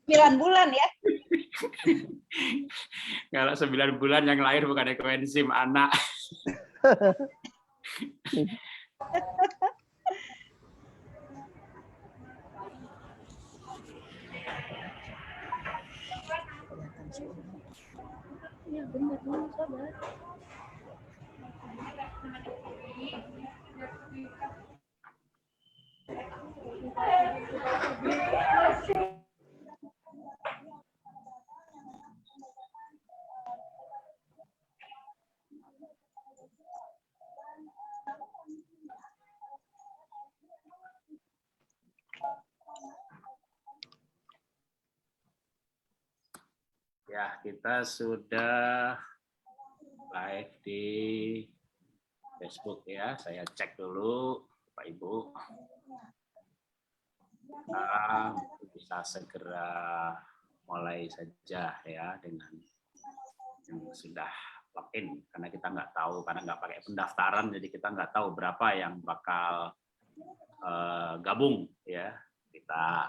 9 bulan ya. Kalau 9 bulan yang lahir bukan ekoenzim, anak. Ya benar, sabar. Ya, kita sudah live di Facebook ya. Saya cek dulu, Bapak Ibu. Kita bisa segera mulai saja ya dengan yang sudah login, karena kita nggak tahu, karena nggak pakai pendaftaran, jadi kita nggak tahu berapa yang bakal gabung ya. Kita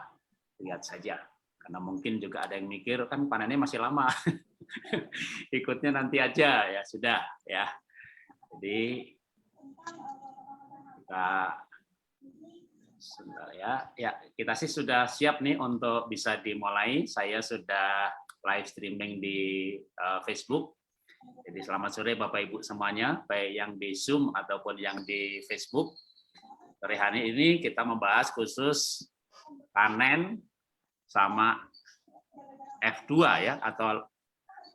lihat saja, karena mungkin juga ada yang mikir kan panennya masih lama, ikutnya nanti aja ya sudah ya. Jadi kita sebentar ya kita sih sudah siap nih untuk bisa dimulai. Saya sudah live streaming di Facebook. Jadi selamat sore Bapak Ibu semuanya, baik yang di Zoom ataupun yang di Facebook. Sore hari ini kita membahas khusus panen sama F2 ya, atau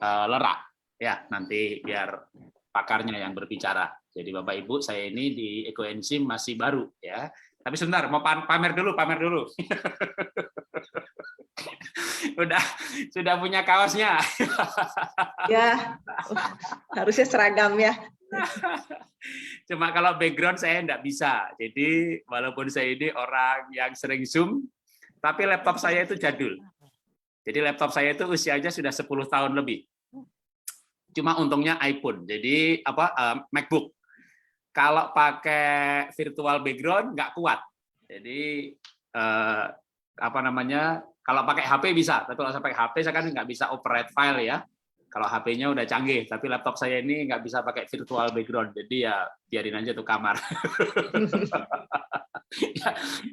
lerak ya, nanti biar pakarnya yang berbicara. Jadi Bapak Ibu, saya ini di ekoenzim masih baru ya. Tapi sebentar, mau pamer dulu. Sudah punya kaosnya. Ya, harusnya seragam ya. Cuma kalau background saya enggak bisa. Jadi walaupun saya ini orang yang sering Zoom, tapi laptop saya itu jadul. Jadi laptop saya itu usianya sudah 10 tahun lebih. Cuma untungnya iPhone, jadi MacBook. Kalau pakai virtual background nggak kuat. Jadi kalau pakai HP bisa, tapi kalau saya pakai HP saya kan nggak bisa operate file ya. Kalau HP-nya udah canggih, tapi laptop saya ini nggak bisa pakai virtual background, jadi ya biarin aja tuh kamar.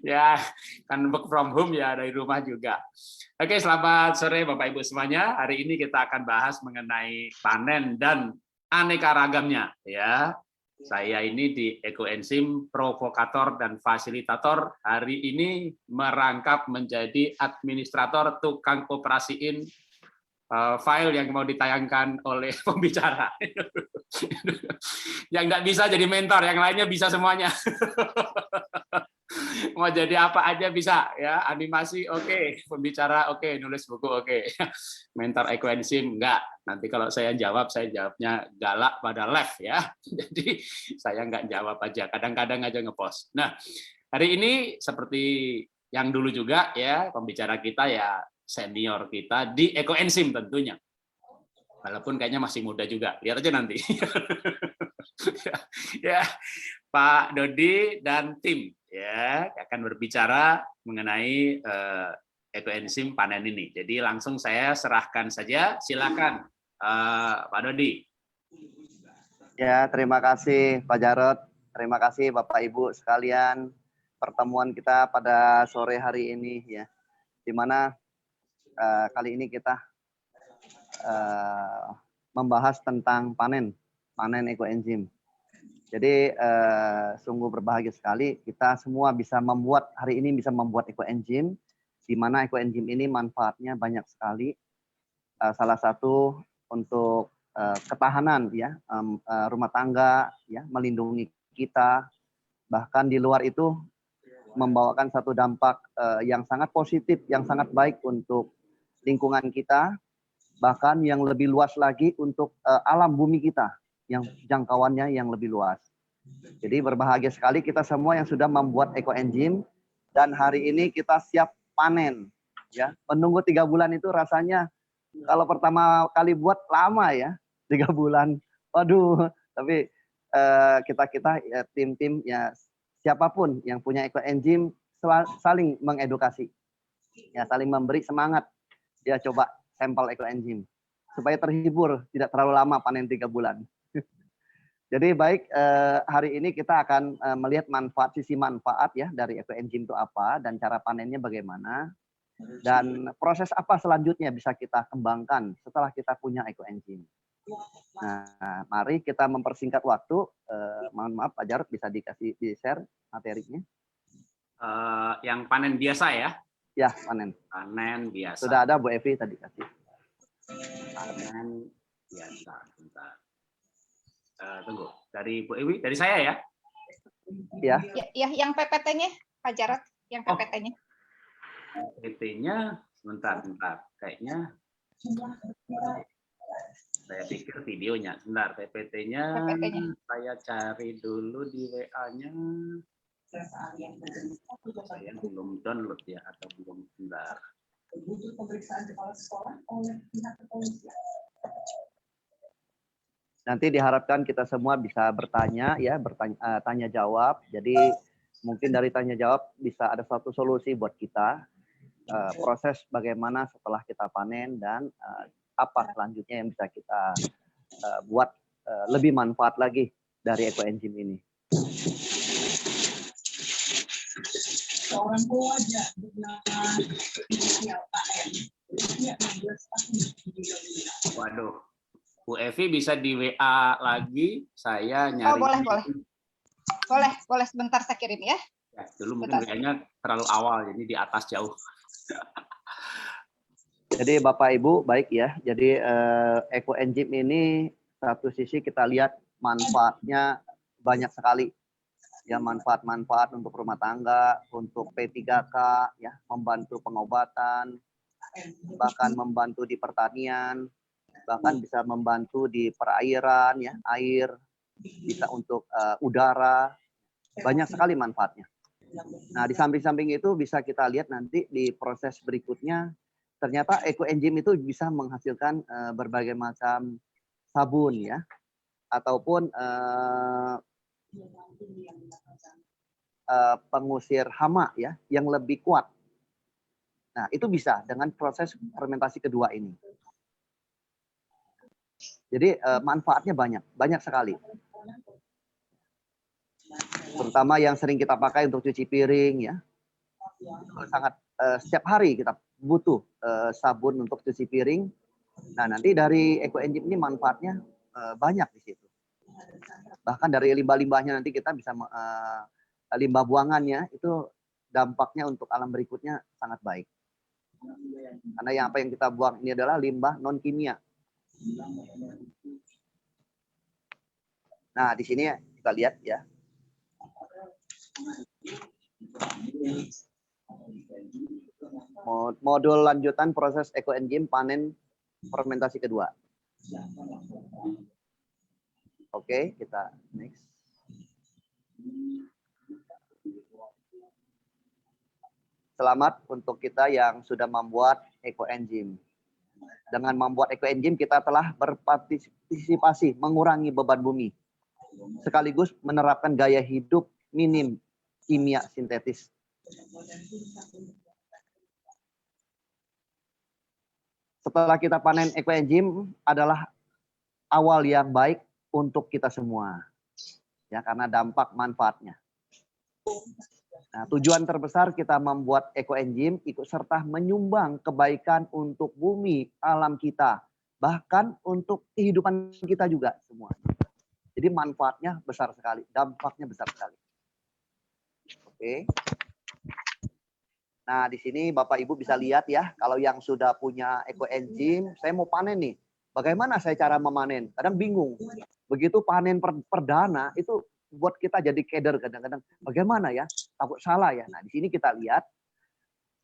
Ya, kan work from home ya, dari rumah juga. Oke, selamat sore Bapak Ibu semuanya. Hari ini kita akan bahas mengenai panen dan aneka ragamnya ya. Saya ini di ekoenzim provokator dan fasilitator. Hari ini merangkap menjadi administrator, tukang operasiin file yang mau ditayangkan oleh pembicara. Yang nggak bisa jadi mentor, yang lainnya bisa semuanya. Mau jadi apa aja bisa ya, animasi oke, pembicara oke, nulis buku oke. Mentor ekoenzim enggak. Nanti kalau saya jawabnya galak pada left ya. Jadi saya nggak jawab aja, kadang-kadang aja ngepost. Nah, hari ini seperti yang dulu juga ya, pembicara kita ya senior kita di ekoenzim tentunya. Walaupun kayaknya masih muda juga, lihat aja nanti. Ya, Pak Dodi dan tim ya akan berbicara mengenai ekoenzim panen ini. Jadi langsung saya serahkan saja, silakan Pak Dodi. Ya, terima kasih Pak Jarod, terima kasih Bapak Ibu sekalian. Pertemuan kita pada sore hari ini ya, di mana kali ini kita membahas tentang panen ekoenzim. Jadi sungguh berbahagia sekali kita semua bisa membuat hari ini bisa membuat ekoenzim, di mana ekoenzim ini manfaatnya banyak sekali. Salah satu untuk ketahanan ya rumah tangga ya, melindungi kita, bahkan di luar itu membawakan satu dampak yang sangat positif, yang sangat baik untuk lingkungan kita, bahkan yang lebih luas lagi untuk alam bumi kita yang jangkauannya yang lebih luas. Jadi berbahagia sekali kita semua yang sudah membuat ekoenzim, dan hari ini kita siap panen ya. Menunggu 3 bulan itu rasanya kalau pertama kali buat lama ya, 3 bulan. Waduh, tapi kita ya, tim-tim ya, siapapun yang punya ekoenzim saling mengedukasi ya, saling memberi semangat dia coba sampel ekoenzim supaya terhibur, tidak terlalu lama panen 3 bulan. Jadi baik, hari ini kita akan melihat sisi manfaat ya dari ekoenzim itu apa dan cara panennya bagaimana dan proses apa selanjutnya bisa kita kembangkan setelah kita punya ekoenzim. Nah, mari kita mempersingkat waktu. Mohon maaf, Pak Jarod bisa di-share materinya. Yang panen biasa ya? Ya, panen. Panen biasa. Sudah ada Bu Evi tadi kasih. Panen biasa. Bentar. Tunggu. Dari Bu Evi, dari saya ya? Ya. Ya, yang PPT-nya, Pak Jarod, yang PPT-nya. PPT-nya, sebentar. Kayaknya saya pikir videonya. Sebentar, PPT-nya saya cari dulu di WA-nya. Saya belum download ya, atau belum. Sebentar. Nanti diharapkan kita semua bisa bertanya ya, tanya jawab. Jadi mungkin dari tanya jawab bisa ada satu solusi buat kita. Proses bagaimana setelah kita panen dan apa selanjutnya yang bisa kita buat lebih manfaat lagi dari ekoenzim ini. Waduh, Bu Evi bisa di WA lagi, saya nyari. Boleh, sebentar saya kirim ya. Ya, dulu mungkin WA-nya terlalu awal, jadi di atas jauh. Jadi Bapak Ibu baik ya. Jadi ekoenzim ini satu sisi kita lihat manfaatnya banyak sekali. Ya, manfaat-manfaat untuk rumah tangga, untuk P3K, ya, membantu pengobatan, bahkan membantu di pertanian, bahkan bisa membantu di perairan, ya, air, bisa untuk udara, banyak sekali manfaatnya. Nah, di samping-samping itu bisa kita lihat nanti di proses berikutnya, ternyata ekoenzim itu bisa menghasilkan berbagai macam sabun, ya, ataupun pengusir hama ya yang lebih kuat. Nah, itu bisa dengan proses fermentasi kedua ini. Jadi manfaatnya banyak sekali. Terutama yang sering kita pakai untuk cuci piring ya. Sangat setiap hari kita butuh sabun untuk cuci piring. Nah, nanti dari ekoenzim ini manfaatnya banyak di situ. Bahkan dari limbah-limbahnya nanti kita bisa limbah buangannya itu dampaknya untuk alam berikutnya sangat baik. Karena apa yang kita buang ini adalah limbah non kimia. Nah, di sini kita lihat ya. Modul lanjutan proses ekoenzim panen fermentasi kedua. Oke, kita next. Selamat untuk kita yang sudah membuat ekoenzim. Dengan membuat ekoenzim kita telah berpartisipasi mengurangi beban bumi. Sekaligus menerapkan gaya hidup minim kimia sintetis. Setelah kita panen ekoenzim adalah awal yang baik untuk kita semua. Ya, karena dampak manfaatnya. Nah, tujuan terbesar kita membuat ekoenzim ikut serta menyumbang kebaikan untuk bumi, alam kita, bahkan untuk kehidupan kita juga semua. Jadi manfaatnya besar sekali, dampaknya besar sekali. Oke. Nah, di sini Bapak Ibu bisa lihat ya, kalau yang sudah punya ekoenzim, saya mau panen nih. Bagaimana saya cara memanen? Kadang bingung. Begitu panen perdana itu buat kita jadi keder kadang-kadang. Bagaimana ya? Takut salah ya. Nah, di sini kita lihat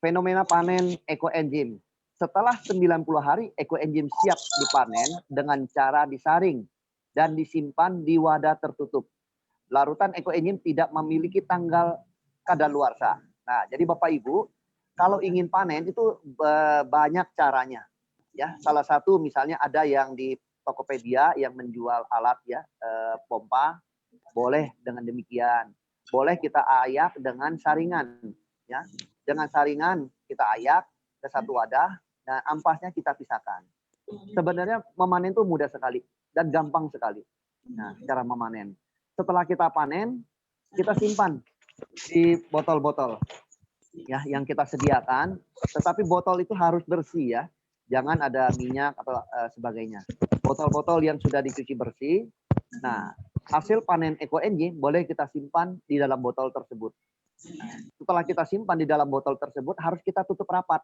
fenomena panen ekoenzim. Setelah 90 hari ekoenzim siap dipanen dengan cara disaring dan disimpan di wadah tertutup. Larutan ekoenzim tidak memiliki tanggal kadaluarsa. Nah, jadi Bapak Ibu, kalau ingin panen itu banyak caranya. Ya, salah satu misalnya ada yang di Tokopedia yang menjual alat ya, pompa. Boleh dengan demikian. Boleh kita ayak dengan saringan. Ya. Dengan saringan kita ayak ke satu wadah. Nah, ampasnya kita pisahkan. Sebenarnya memanen itu mudah sekali dan gampang sekali. Nah, cara memanen. Setelah kita panen, kita simpan di botol-botol ya yang kita sediakan. Tetapi botol itu harus bersih ya. Jangan ada minyak atau sebagainya. Botol-botol yang sudah dicuci bersih. Nah, hasil panen ekoenzim boleh kita simpan di dalam botol tersebut. Setelah kita simpan di dalam botol tersebut, harus kita tutup rapat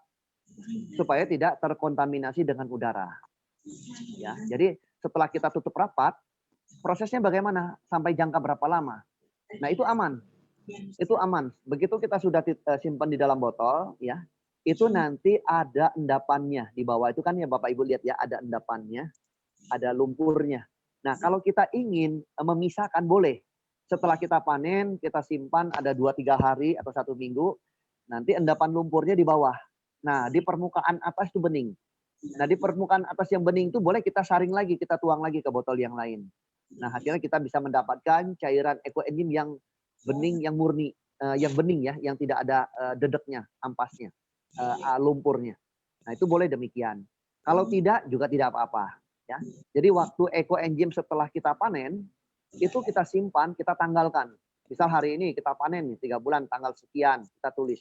supaya tidak terkontaminasi dengan udara. Ya, jadi setelah kita tutup rapat, prosesnya bagaimana? Sampai jangka berapa lama? Nah, itu aman. Itu aman. Begitu kita sudah simpan di dalam botol, ya, itu nanti ada endapannya di bawah itu kan ya Bapak Ibu lihat ya, ada endapannya, ada lumpurnya. Nah, kalau kita ingin memisahkan boleh. Setelah kita panen, kita simpan ada 2-3 hari atau 1 minggu, nanti endapan lumpurnya di bawah. Nah, di permukaan atas itu bening. Nah, di permukaan atas yang bening itu boleh kita saring lagi, kita tuang lagi ke botol yang lain. Nah, hasilnya kita bisa mendapatkan cairan ekoenzim yang bening, yang murni, yang bening ya, yang tidak ada dedeknya, ampasnya, lumpurnya. Nah, itu boleh demikian. Kalau tidak, juga tidak apa-apa. Ya. Jadi waktu ekoenzim setelah kita panen, itu kita simpan, kita tanggalkan. Misal hari ini kita panen 3 bulan, tanggal sekian, kita tulis.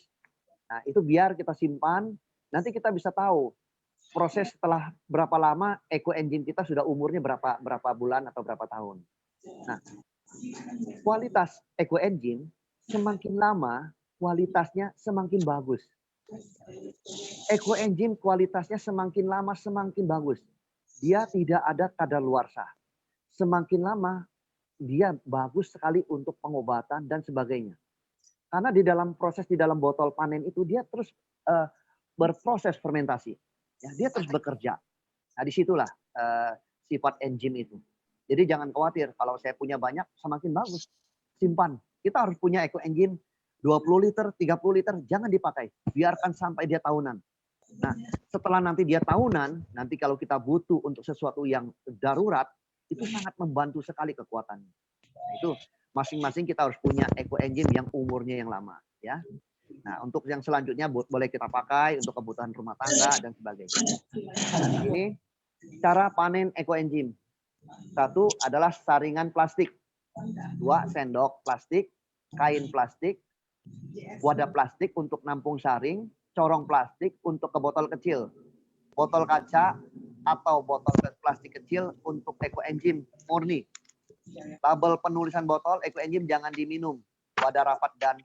Nah, itu biar kita simpan, nanti kita bisa tahu proses setelah berapa lama ekoenzim kita sudah umurnya berapa bulan atau berapa tahun. Nah, kualitas ekoenzim semakin lama, kualitasnya semakin bagus. Ekoenzim kualitasnya semakin lama semakin bagus. Dia tidak ada kadaluarsa. Semakin lama dia bagus sekali untuk pengobatan dan sebagainya. Karena di dalam proses di dalam botol panen itu dia terus berproses fermentasi. Ya, dia terus bekerja. Nah, disitulah sifat enzim itu. Jadi jangan khawatir kalau saya punya banyak semakin bagus. Simpan. Kita harus punya ekoenzim 20 liter, 30 liter, jangan dipakai. Biarkan sampai dia tahunan. Nah, setelah nanti dia tahunan, nanti kalau kita butuh untuk sesuatu yang darurat, itu sangat membantu sekali kekuatannya. Nah, itu masing-masing kita harus punya ekoenzim yang umurnya yang lama, ya. Nah, untuk yang selanjutnya boleh kita pakai untuk kebutuhan rumah tangga dan sebagainya. Ini cara panen ekoenzim. 1 adalah saringan plastik. 2 sendok plastik, kain plastik, wadah plastik untuk nampung saring, corong plastik untuk ke botol kecil, botol kaca atau botol plastik kecil untuk ekoenzim murni. Label penulisan botol ekoenzim jangan diminum. Wadah rapat dan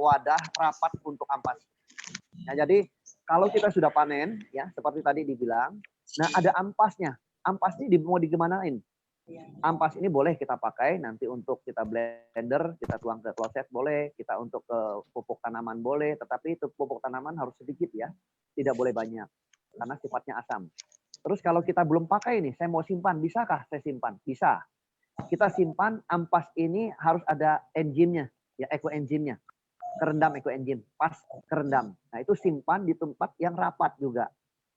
wadah rapat untuk ampas. Nah, jadi kalau kita sudah panen, ya seperti tadi dibilang, nah ada ampasnya. Ampas ini mau digimanain? Ampas ini boleh kita pakai nanti untuk kita blender, kita tuang ke kloset boleh, kita untuk ke pupuk tanaman boleh, tetapi itu pupuk tanaman harus sedikit ya, tidak boleh banyak karena sifatnya asam. Terus kalau kita belum pakai nih, saya mau simpan, bisakah saya simpan? Bisa. Kita simpan ampas ini harus ada enzimnya, ya ekoenzimnya. Kerendam ekoenzim, pas kerendam. Nah, itu simpan di tempat yang rapat juga,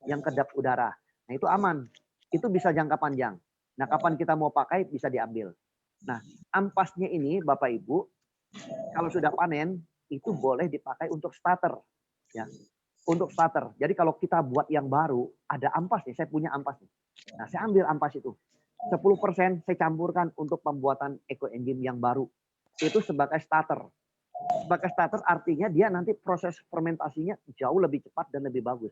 yang kedap udara. Nah, itu aman. Itu bisa jangka panjang. Nah, kapan kita mau pakai bisa diambil. Nah, ampasnya ini Bapak Ibu, kalau sudah panen itu boleh dipakai untuk starter, ya. Untuk starter. Jadi kalau kita buat yang baru, ada ampas nih, saya punya ampas nih. Nah, saya ambil ampas itu. 10% saya campurkan untuk pembuatan ekoenzim yang baru. Itu sebagai starter. Sebagai starter artinya dia nanti proses fermentasinya jauh lebih cepat dan lebih bagus.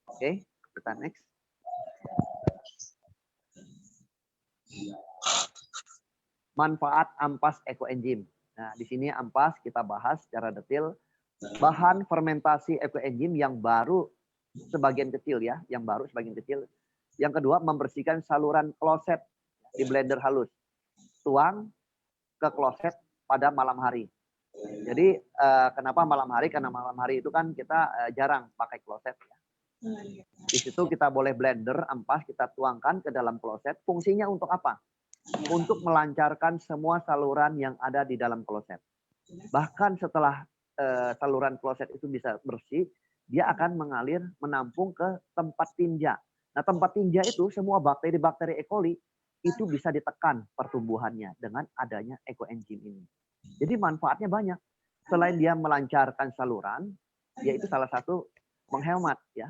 Oke, kita next. Manfaat ampas ekoenzim. Nah, di sini ampas kita bahas secara detail. Bahan fermentasi ekoenzim yang baru sebagian kecil ya, yang baru sebagian kecil. Yang kedua, membersihkan saluran kloset di blender halus. Tuang ke kloset pada malam hari. Jadi kenapa malam hari? Karena malam hari itu kan kita jarang pakai kloset ya. Di situ kita boleh blender ampas, kita tuangkan ke dalam kloset. Fungsinya untuk apa? Untuk melancarkan semua saluran yang ada di dalam kloset. Bahkan setelah saluran kloset itu bisa bersih, dia akan mengalir, menampung ke tempat tinja. Nah, tempat tinja itu semua bakteri-bakteri E. coli itu bisa ditekan pertumbuhannya dengan adanya ekoenzim ini. Jadi manfaatnya banyak. Selain dia melancarkan saluran, yaitu salah satu menghemat ya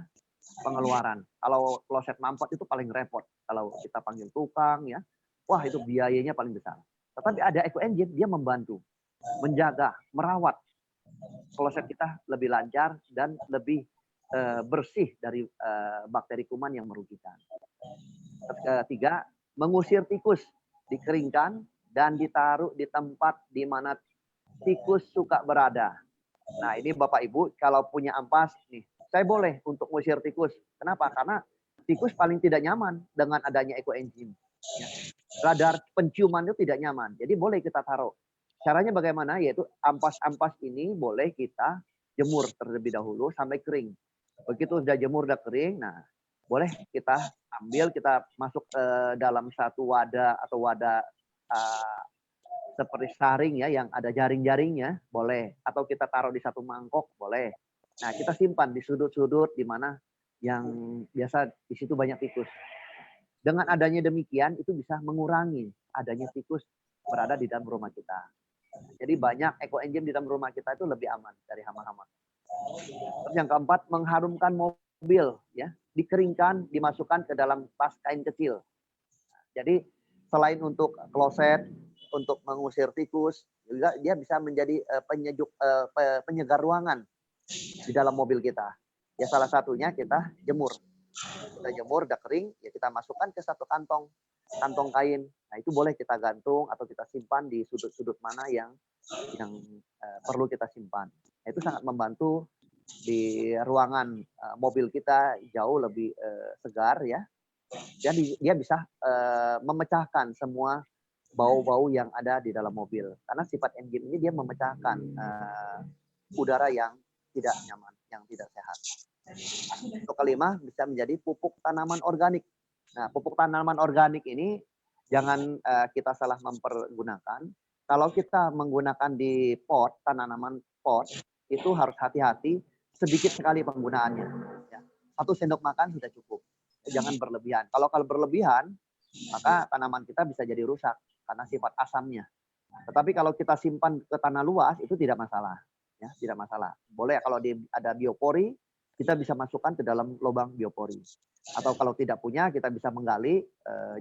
pengeluaran. Kalau kloset mampet itu paling repot. Kalau kita panggil tukang ya, wah itu biayanya paling besar. Tetapi ada Eco Engine, dia membantu, menjaga, merawat kloset kita lebih lancar dan lebih bersih dari bakteri kuman yang merugikan. Ketiga, mengusir tikus, dikeringkan dan ditaruh di tempat di mana tikus suka berada. Nah, ini Bapak Ibu, kalau punya ampas nih, saya boleh untuk mengusir tikus. Kenapa? Karena tikus paling tidak nyaman dengan adanya Eco Engine. Ya. Radar penciuman itu tidak nyaman. Jadi boleh kita taruh. Caranya bagaimana? Yaitu ampas-ampas ini boleh kita jemur terlebih dahulu sampai kering. Begitu sudah jemur, sudah kering, nah boleh kita ambil, kita masuk ke dalam satu wadah atau wadah seperti saring ya yang ada jaring-jaringnya, boleh. Atau kita taruh di satu mangkok, boleh. Nah, kita simpan di sudut-sudut di mana yang biasa di situ banyak tikus. Dengan adanya demikian, itu bisa mengurangi adanya tikus berada di dalam rumah kita. Jadi banyak Eco Engine di dalam rumah kita itu lebih aman dari hama-hama. Terus yang keempat, mengharumkan mobil, ya, dikeringkan, dimasukkan ke dalam tas kain kecil. Jadi selain untuk kloset, untuk mengusir tikus, juga dia bisa menjadi penyegar ruangan di dalam mobil kita. Ya salah satunya kita jemur. Kita jemur, udah kering, ya kita masukkan ke satu kantong kain. Nah itu boleh kita gantung atau kita simpan di sudut-sudut mana yang perlu kita simpan. Nah, itu sangat membantu di ruangan mobil kita jauh lebih segar ya. Jadi dia bisa memecahkan semua bau-bau yang ada di dalam mobil. Karena sifat engine ini dia memecahkan udara yang tidak nyaman, yang tidak sehat. Untuk kelima, bisa menjadi pupuk tanaman organik. Nah, pupuk tanaman organik ini jangan kita salah mempergunakan. Kalau kita menggunakan di pot, tanaman pot, itu harus hati-hati, sedikit sekali penggunaannya. Ya. 1 sendok makan sudah cukup. Jangan berlebihan. Kalau berlebihan, maka tanaman kita bisa jadi rusak karena sifat asamnya. Tetapi kalau kita simpan ke tanah luas, itu tidak masalah. Ya, tidak masalah. Boleh kalau ada biopori, kita bisa masukkan ke dalam lubang biopori. Atau kalau tidak punya, kita bisa menggali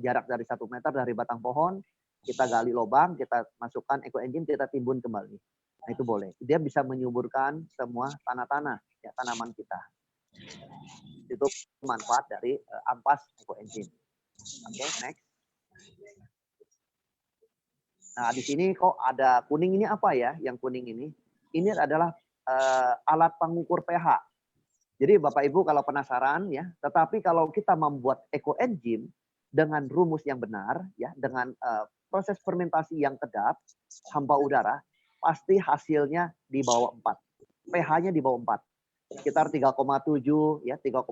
jarak dari 1 meter dari batang pohon, kita gali lubang, kita masukkan Eco Engine, kita timbun kembali. Nah itu boleh. Dia bisa menyuburkan semua tanah-tanah, ya, tanaman kita. Itu manfaat dari ampas Eco Engine. Oke, next. Nah di sini kok ada kuning, ini apa ya? Yang kuning ini adalah alat pengukur pH. Jadi Bapak Ibu kalau penasaran ya, tetapi kalau kita membuat Eco Engine dengan rumus yang benar ya, dengan proses fermentasi yang kedap, hampa udara, pasti hasilnya di bawah 4. pH-nya di bawah 4. Sekitar 3,7 ya, 3,8,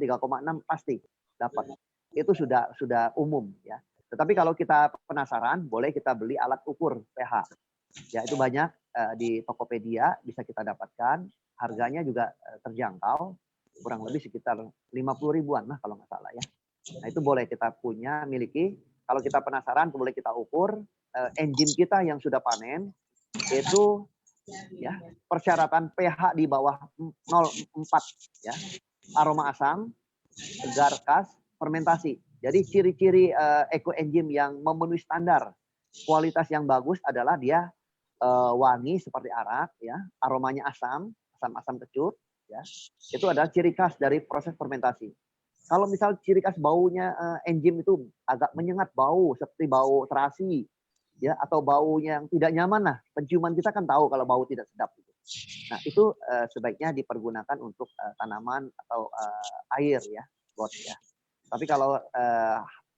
3,6 pasti dapat. Itu sudah umum ya. Tetapi kalau kita penasaran, boleh kita beli alat ukur pH. Ya, itu banyak di Tokopedia bisa kita dapatkan. Harganya juga terjangkau, kurang lebih sekitar 50 ribuan lah kalau nggak salah ya. Nah itu boleh kita miliki. Kalau kita penasaran, boleh kita ukur engine kita yang sudah panen itu ya persyaratan pH di bawah 0,4 ya, aroma asam, segar khas, fermentasi. Jadi ciri-ciri Eco Engine yang memenuhi standar kualitas yang bagus adalah dia wangi seperti arak ya, aromanya asam kecut ya. Itu adalah ciri khas dari proses fermentasi. Kalau misal ciri khas baunya enzim itu agak menyengat bau seperti bau terasi ya, atau baunya yang tidak nyaman, nah penciuman kita kan tahu kalau bau tidak sedap gitu. Nah itu sebaiknya dipergunakan untuk tanaman atau air ya, got ya. Tapi kalau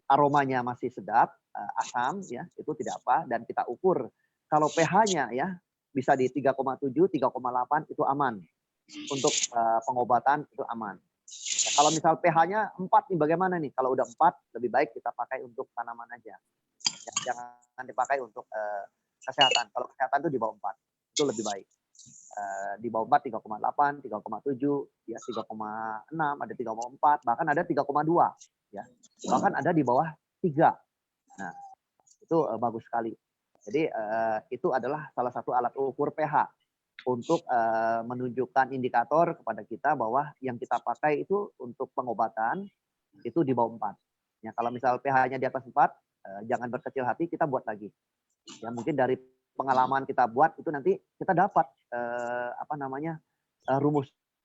aromanya masih sedap, asam ya, itu tidak apa, dan kita ukur kalau pH-nya ya bisa di 3,7, 3,8 itu aman. Untuk pengobatan itu aman. Ya, kalau misal pH-nya 4 nih bagaimana nih? Kalau udah 4 lebih baik kita pakai untuk tanaman aja. Ya, jangan dipakai untuk kesehatan. Kalau kesehatan itu di bawah 4. Itu lebih baik. Di bawah 4 3,8, 3,7, ya 3,6, ada 3,4, bahkan ada 3,2 ya. Bahkan ada di bawah 3. Nah, itu bagus sekali. Jadi itu adalah salah satu alat ukur pH untuk menunjukkan indikator kepada kita bahwa yang kita pakai itu untuk pengobatan itu di bawah 4. Ya, kalau misal pH-nya di atas 4, jangan berkecil hati, kita buat lagi. Ya, mungkin dari pengalaman kita buat itu nanti kita dapat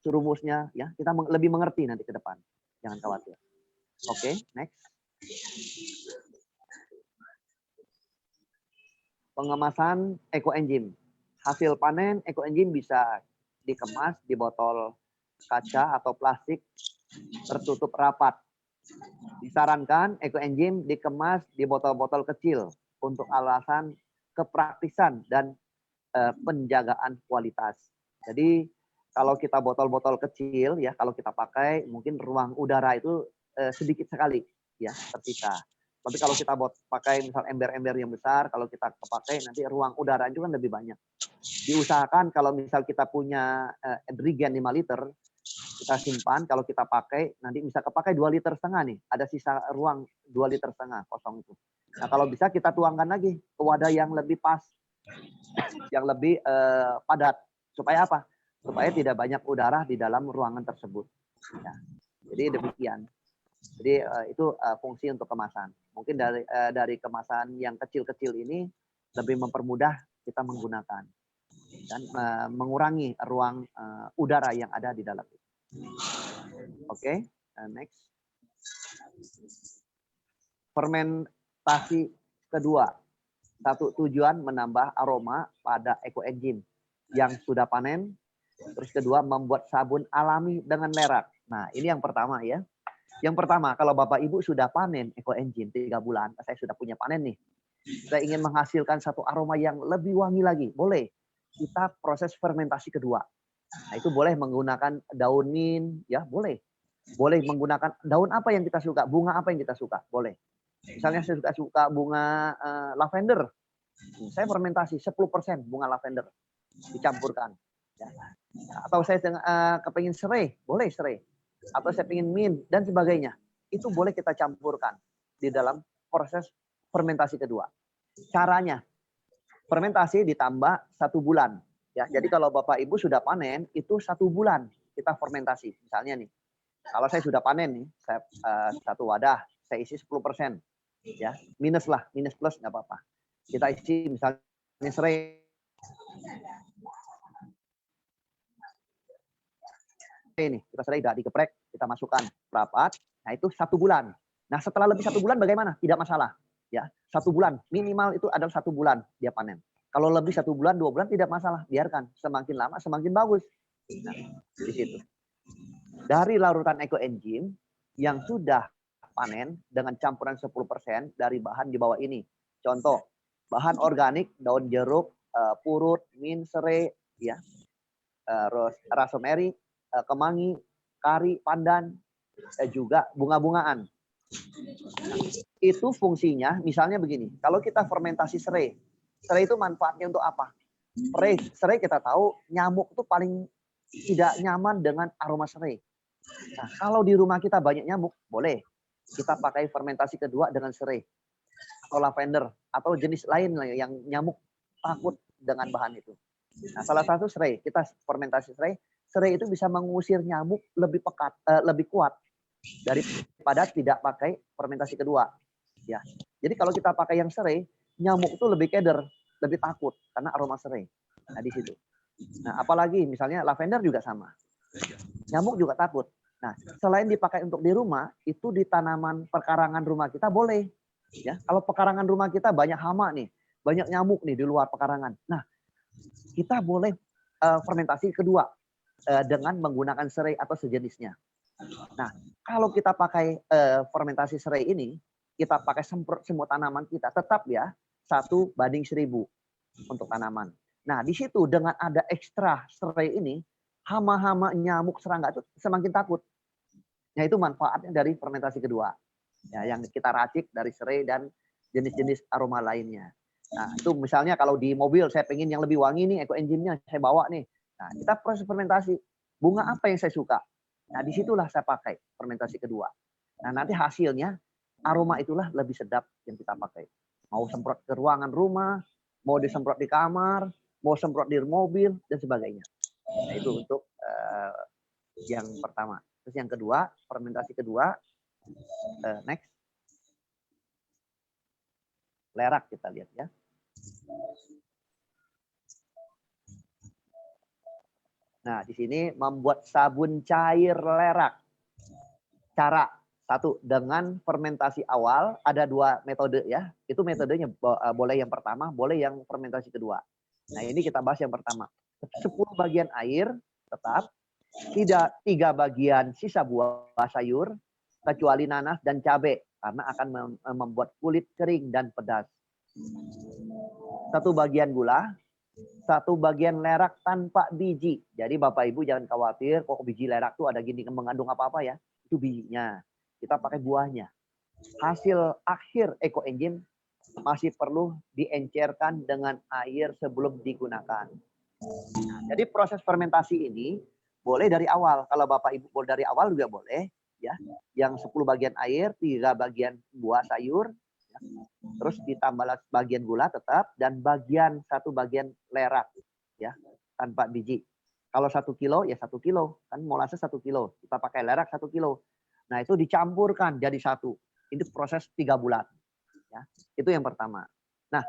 rumusnya, ya kita lebih mengerti nanti ke depan. Jangan khawatir. Oke, next. Pengemasan ekoenzim. Hasil panen ekoenzim bisa dikemas di botol kaca atau plastik tertutup rapat. Disarankan ekoenzim dikemas di botol-botol kecil untuk alasan kepraktisan dan penjagaan kualitas. Jadi kalau kita botol-botol kecil ya, kalau kita pakai mungkin ruang udara itu sedikit sekali ya tersisa. Tapi kalau kita pakai misal ember-ember yang besar, kalau kita pakai nanti ruang udara itu kan lebih banyak. Diusahakan kalau misal kita punya drigen 5 liter, kita simpan, kalau kita pakai nanti bisa kepakai 2,5 liter nih. Ada sisa ruang 2,5 liter kosong itu. Nah, kalau bisa kita tuangkan lagi ke wadah yang lebih pas, yang lebih padat. Supaya apa? Supaya tidak banyak udara di dalam ruangan tersebut. Ya. Jadi demikian. Jadi itu fungsi untuk kemasan. Mungkin dari kemasan yang kecil-kecil ini lebih mempermudah kita menggunakan dan mengurangi ruang udara yang ada di dalam itu. Oke, next. Fermentasi kedua. Satu tujuan menambah aroma pada ekoenzim yang sudah panen. Terus kedua, membuat sabun alami dengan merek. Nah, ini yang pertama ya. Yang pertama, kalau Bapak Ibu sudah panen ekoenzim 3 bulan, saya sudah punya panen nih. Saya ingin menghasilkan satu aroma yang lebih wangi lagi. Boleh. Kita proses fermentasi kedua. Nah, itu boleh menggunakan daun mint, ya boleh. Boleh menggunakan daun apa yang kita suka, bunga apa yang kita suka, boleh. Misalnya saya suka bunga lavender. Saya fermentasi 10% bunga lavender. Dicampurkan. Ya. Atau saya kepingin serai, boleh serai. Atau saya ingin mint dan sebagainya. Itu boleh kita campurkan di dalam proses fermentasi kedua. Caranya, fermentasi ditambah 1 bulan. Ya, jadi kalau Bapak Ibu sudah panen, itu 1 bulan kita fermentasi. Misalnya nih, kalau saya sudah panen nih, saya satu wadah, saya isi 10%. Ya, minus plus nggak apa-apa. Kita isi misalnya serai. Ini kita serai udah digeprek, kita masukkan rapat. Nah itu 1 bulan. Nah setelah lebih 1 bulan bagaimana? Tidak masalah. Ya 1 bulan minimal itu adalah 1 bulan dia panen. Kalau lebih 1 bulan 2 bulan tidak masalah, biarkan. Semakin lama semakin bagus. Nah, di situ. Dari larutan ekoenzim yang sudah panen dengan campuran 10% dari bahan di bawah ini. Contoh bahan organik, daun jeruk, purut, mint, serai, ya, rosemary, kemangi, kari, pandan, juga bunga-bungaan. Itu fungsinya misalnya begini, kalau kita fermentasi serai itu manfaatnya untuk apa? Serai kita tahu nyamuk itu paling tidak nyaman dengan aroma serai. Nah, kalau di rumah kita banyak nyamuk, boleh kita pakai fermentasi kedua dengan serai atau lavender atau jenis lain yang nyamuk takut dengan bahan itu. Nah, salah satu serai, kita fermentasi serai itu bisa mengusir nyamuk lebih pekat, lebih kuat daripada tidak pakai fermentasi kedua. Ya, jadi kalau kita pakai yang serai, nyamuk itu lebih keder, lebih takut karena aroma serai. Nah di situ. Nah apalagi misalnya lavender juga sama, nyamuk juga takut. Nah selain dipakai untuk di rumah, itu di tanaman pekarangan rumah kita boleh. Ya, kalau pekarangan rumah kita banyak hama nih, banyak nyamuk nih di luar pekarangan. Nah kita boleh fermentasi kedua dengan menggunakan serai atau sejenisnya. Nah, kalau kita pakai fermentasi serai ini, kita pakai semprot semua tanaman kita, tetap ya 1:1000 untuk tanaman. Nah, di situ dengan ada ekstra serai ini, hama-hama nyamuk serangga itu semakin takut. Nah, itu manfaatnya dari fermentasi kedua. Ya, yang kita racik dari serai dan jenis-jenis aroma lainnya. Nah, itu misalnya kalau di mobil saya pengen yang lebih wangi nih, ekoenzimnya saya bawa nih. Nah, kita proses fermentasi. Bunga apa yang saya suka? Nah, disitulah saya pakai fermentasi kedua. Nah, nanti hasilnya aroma itulah lebih sedap yang kita pakai. Mau semprot ke ruangan rumah, mau disemprot di kamar, mau semprot di mobil dan sebagainya. Nah, itu untuk yang pertama. Terus yang kedua, fermentasi kedua, next, lerak kita lihat ya. Nah, di sini membuat sabun cair lerak. Cara satu, dengan fermentasi awal, ada 2 metode ya. Itu metodenya boleh yang pertama, boleh yang fermentasi kedua. Nah, ini kita bahas yang pertama. 10 bagian air tetap, tidak 3 bagian sisa buah sayur, kecuali nanas dan cabai, karena akan membuat kulit kering dan pedas. 1 bagian gula, 1 bagian lerak tanpa biji. Jadi Bapak Ibu jangan khawatir, kok biji lerak tuh ada gini mengandung apa-apa ya. Itu bijinya. Kita pakai buahnya. Hasil akhir ekoenzim masih perlu diencerkan dengan air sebelum digunakan. Nah, jadi proses fermentasi ini boleh dari awal. Kalau Bapak Ibu boleh dari awal juga boleh. Ya, yang 10 bagian air, 3 bagian buah sayur, ya. Terus ditambah bagian gula tetap, dan 1 bagian lerak, ya, tanpa biji. Kalau 1 kilo ya 1 kilo, kan molasses 1 kilo, kita pakai lerak 1 kilo. Nah, itu dicampurkan jadi satu. Ini proses 3 bulan. Ya, itu yang pertama. Nah,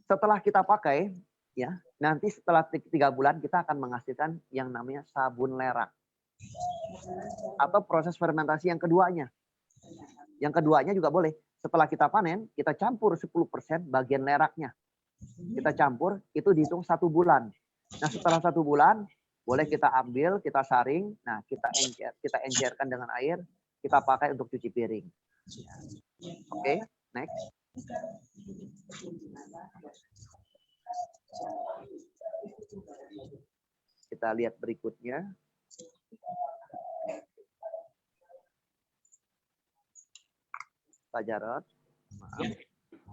setelah kita pakai, ya, nanti setelah 3 bulan kita akan menghasilkan yang namanya sabun lerak. Atau proses fermentasi yang keduanya. Yang keduanya juga boleh. Setelah kita panen, kita campur 10% bagian leraknya. Kita campur, itu dihitung 1 bulan. Nah, setelah 1 bulan, boleh kita ambil, kita saring, nah kita encerkan dengan air, kita pakai untuk cuci piring. Oke, next. Kita lihat berikutnya. Pak Jarod, maaf.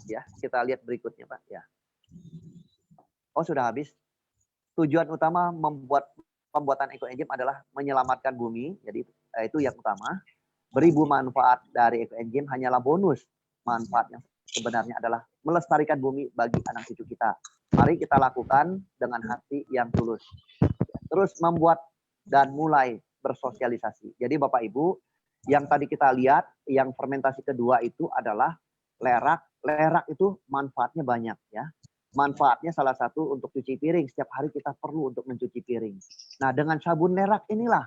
Ya, kita lihat berikutnya, Pak. Ya. Oh, sudah habis. Tujuan utama pembuatan ekoenzim adalah menyelamatkan bumi. Jadi itu yang utama. Beribu manfaat dari ekoenzim hanyalah bonus. Manfaat yang sebenarnya adalah melestarikan bumi bagi anak cucu kita. Mari kita lakukan dengan hati yang tulus. Terus membuat dan mulai bersosialisasi. Jadi Bapak Ibu, yang tadi kita lihat, yang fermentasi kedua itu adalah lerak. Lerak itu manfaatnya banyak ya. Manfaatnya salah satu untuk cuci piring. Setiap hari kita perlu untuk mencuci piring. Nah, dengan sabun lerak inilah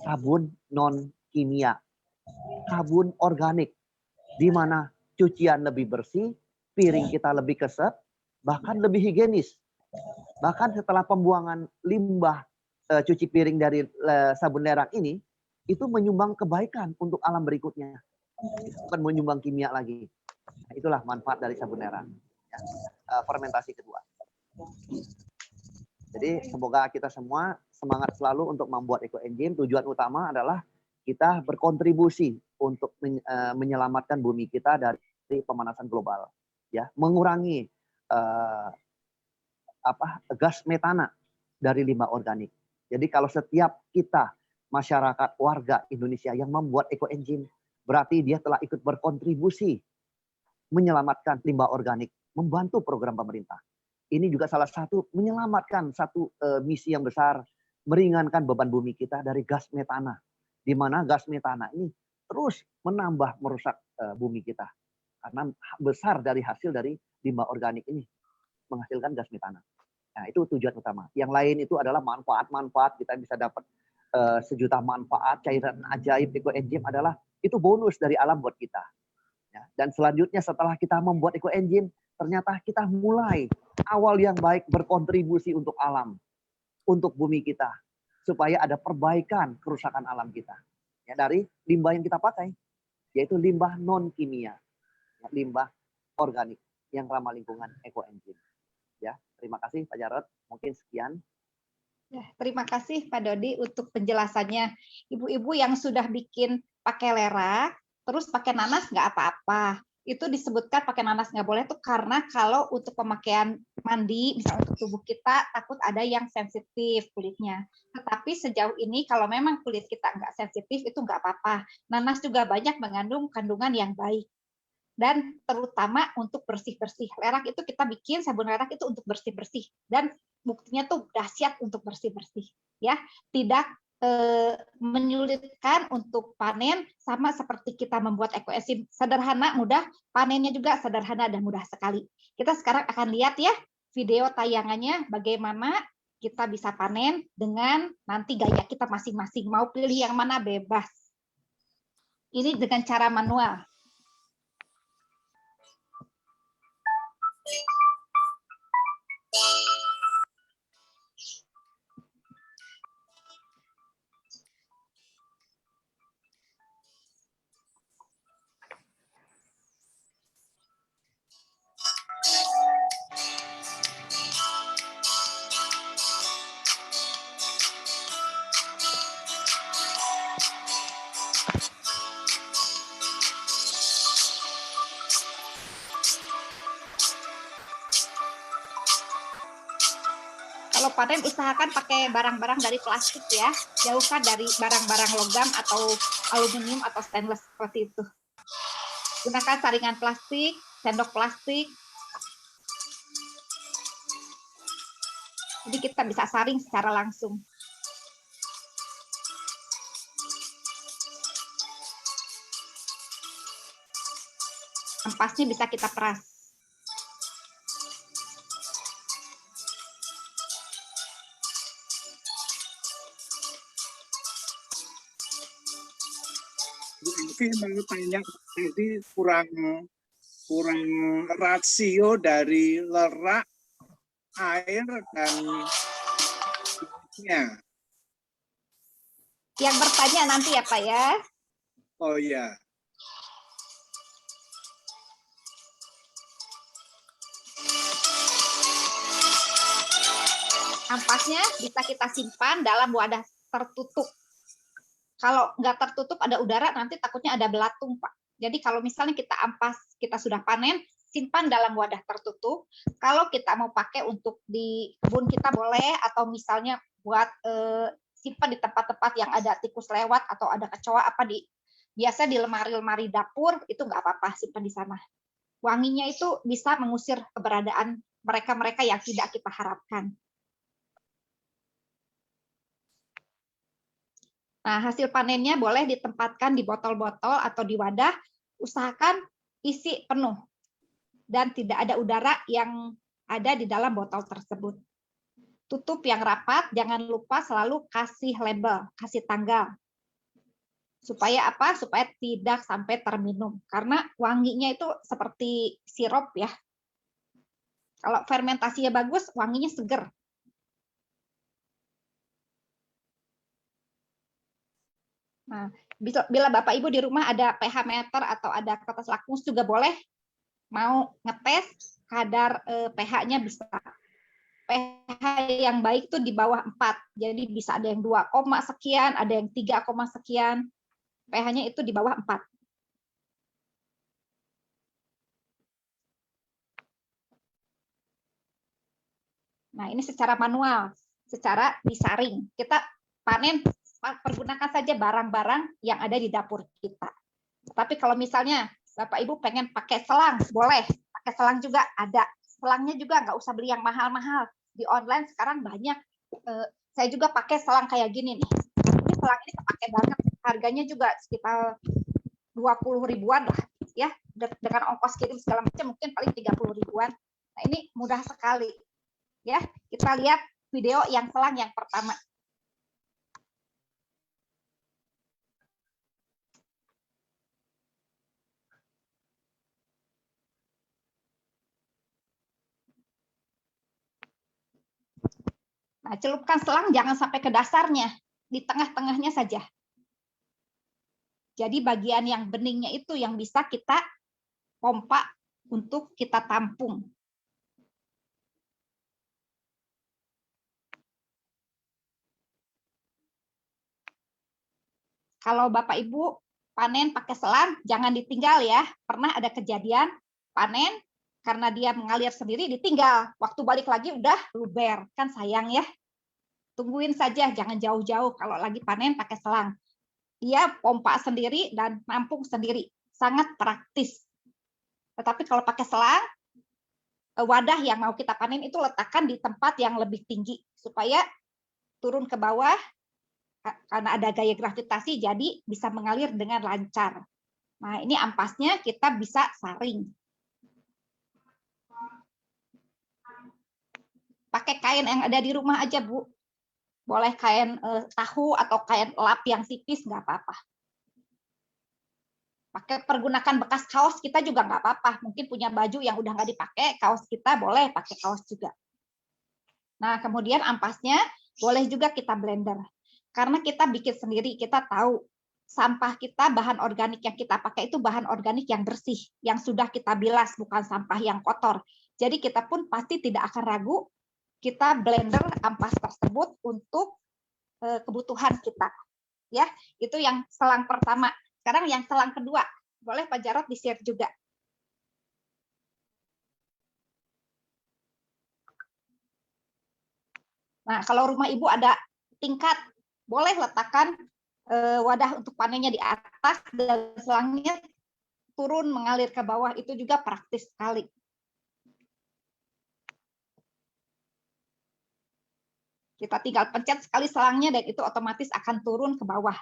sabun non kimia, sabun organik, di mana cucian lebih bersih, piring kita lebih keset, bahkan lebih higienis. Bahkan setelah pembuangan limbah cuci piring dari sabun lerak ini, itu menyumbang kebaikan untuk alam berikutnya. Bukan menyumbang kimia lagi. Nah, itulah manfaat dari sabun lerak. Ya. Fermentasi kedua. Jadi semoga kita semua semangat selalu untuk membuat ekoenzim. Tujuan utama adalah kita berkontribusi untuk menyelamatkan bumi kita dari pemanasan global. Ya, mengurangi gas metana dari limbah organik. Jadi kalau setiap kita masyarakat warga Indonesia yang membuat ekoenzim, berarti dia telah ikut berkontribusi menyelamatkan limbah organik, membantu program pemerintah. Ini juga salah satu menyelamatkan satu misi yang besar, meringankan beban bumi kita dari gas metana, di mana gas metana ini terus menambah merusak bumi kita karena besar dari hasil dari limbah organik ini menghasilkan gas metana. Nah, itu tujuan utama. Yang lain itu adalah manfaat-manfaat, kita bisa dapat sejuta manfaat, cairan ajaib ekoenzim adalah itu bonus dari alam buat kita. Ya, dan selanjutnya setelah kita membuat ekoenzim, ternyata kita mulai awal yang baik berkontribusi untuk alam, untuk bumi kita, supaya ada perbaikan kerusakan alam kita. Ya, dari limbah yang kita pakai, yaitu limbah non kimia, ya, limbah organik yang ramah lingkungan ekoenzim. Ya, terima kasih Pak Jarod. Mungkin sekian. Ya, terima kasih Pak Dodi untuk penjelasannya. Ibu-ibu yang sudah bikin pakai lerak, terus pakai nanas nggak apa-apa. Itu disebutkan pakai nanas nggak boleh tuh karena kalau untuk pemakaian mandi, misalnya untuk tubuh kita, takut ada yang sensitif kulitnya. Tetapi sejauh ini kalau memang kulit kita nggak sensitif, itu nggak apa-apa. Nanas juga banyak mengandung kandungan yang baik. dan terutama untuk bersih-bersih. Lerak itu kita bikin sabun lerak itu untuk bersih-bersih dan buktinya tuh dahsyat untuk bersih-bersih ya. Tidak menyulitkan untuk panen, sama seperti kita membuat ekoenzim sederhana, mudah, panennya juga sederhana dan mudah sekali. Kita sekarang akan lihat ya video tayangannya bagaimana kita bisa panen dengan nanti gaya kita masing-masing. Mau pilih yang mana bebas. Ini dengan cara manual. Kalau panen usahakan pakai barang-barang dari plastik ya, jauhkan dari barang-barang logam atau aluminium atau stainless seperti itu. Gunakan saringan plastik, sendok plastik. Jadi kita bisa saring secara langsung. Ampasnya bisa kita peras. Mungkin mau tanya tadi kurang rasio dari lerak, air dan minyak. Yang bertanya nanti ya Pak ya. Oh ya. Ampasnya bisa kita simpan dalam wadah tertutup. Kalau nggak tertutup ada udara, nanti takutnya ada belatung, Pak. Jadi kalau misalnya kita ampas, kita sudah panen, simpan dalam wadah tertutup. Kalau kita mau pakai untuk di kebun kita boleh, atau misalnya buat simpan di tempat-tempat yang ada tikus lewat atau ada kecoa apa biasa di lemari-lemari dapur, itu nggak apa-apa, simpan di sana. Wanginya itu bisa mengusir keberadaan mereka-mereka yang tidak kita harapkan. Nah, hasil panennya boleh ditempatkan di botol-botol atau di wadah, usahakan isi penuh dan tidak ada udara yang ada di dalam botol tersebut. Tutup yang rapat, jangan lupa selalu kasih label, kasih tanggal. Supaya apa? Supaya tidak sampai terminum. Karena wanginya itu seperti sirup ya. Kalau fermentasinya bagus, wanginya seger. Nah, bila Bapak Ibu di rumah ada pH meter atau ada kertas lakmus juga boleh, mau ngetes kadar pH-nya bisa. pH yang baik itu di bawah 4, jadi bisa ada yang 2, sekian, ada yang 3, sekian. pH-nya itu di bawah 4. Nah, ini secara manual, secara disaring. Kita panen, pergunakan saja barang-barang yang ada di dapur kita. Tapi kalau misalnya Bapak Ibu pengen pakai selang, boleh. Pakai selang juga ada. Selangnya juga nggak usah beli yang mahal-mahal. Di online sekarang banyak. Saya juga pakai selang kayak gini nih. Ini selang ini kepake banget. Harganya juga sekitar 20 ribuan lah. Ya, dengan ongkos kirim segala macam mungkin paling 30 ribuan. Nah, ini mudah sekali. Ya, kita lihat video yang selang yang pertama. Nah, celupkan selang jangan sampai ke dasarnya, di tengah-tengahnya saja. Jadi bagian yang beningnya itu yang bisa kita pompa untuk kita tampung. Kalau Bapak Ibu panen pakai selang, jangan ditinggal ya. Pernah ada kejadian panen, karena dia mengalir sendiri, ditinggal. Waktu balik lagi udah luber, kan sayang ya. Tungguin saja, jangan jauh-jauh kalau lagi panen pakai selang. Dia pompa sendiri dan nampung sendiri. Sangat praktis. Tetapi kalau pakai selang, wadah yang mau kita panen itu letakkan di tempat yang lebih tinggi supaya turun ke bawah karena ada gaya gravitasi, jadi bisa mengalir dengan lancar. Nah, ini ampasnya kita bisa saring. Pakai kain yang ada di rumah aja, Bu. Boleh kain tahu atau kain lap yang tipis, nggak apa-apa. Pakai pergunakan bekas kaos kita juga nggak apa-apa. Mungkin punya baju yang udah nggak dipakai, kaos kita boleh pakai kaos juga. Nah, kemudian ampasnya boleh juga kita blender. Karena kita bikin sendiri, kita tahu sampah kita, bahan organik yang kita pakai itu bahan organik yang bersih, yang sudah kita bilas, bukan sampah yang kotor. Jadi kita pun pasti tidak akan ragu, kita blender ampas tersebut untuk kebutuhan kita. Ya, itu yang selang pertama. Sekarang yang selang kedua, boleh Pak Jarod di-share juga. Nah, kalau rumah Ibu ada tingkat, boleh letakkan wadah untuk panennya di atas dan selangnya turun mengalir ke bawah, itu juga praktis sekali. Kita tinggal pencet sekali selangnya dan itu otomatis akan turun ke bawah.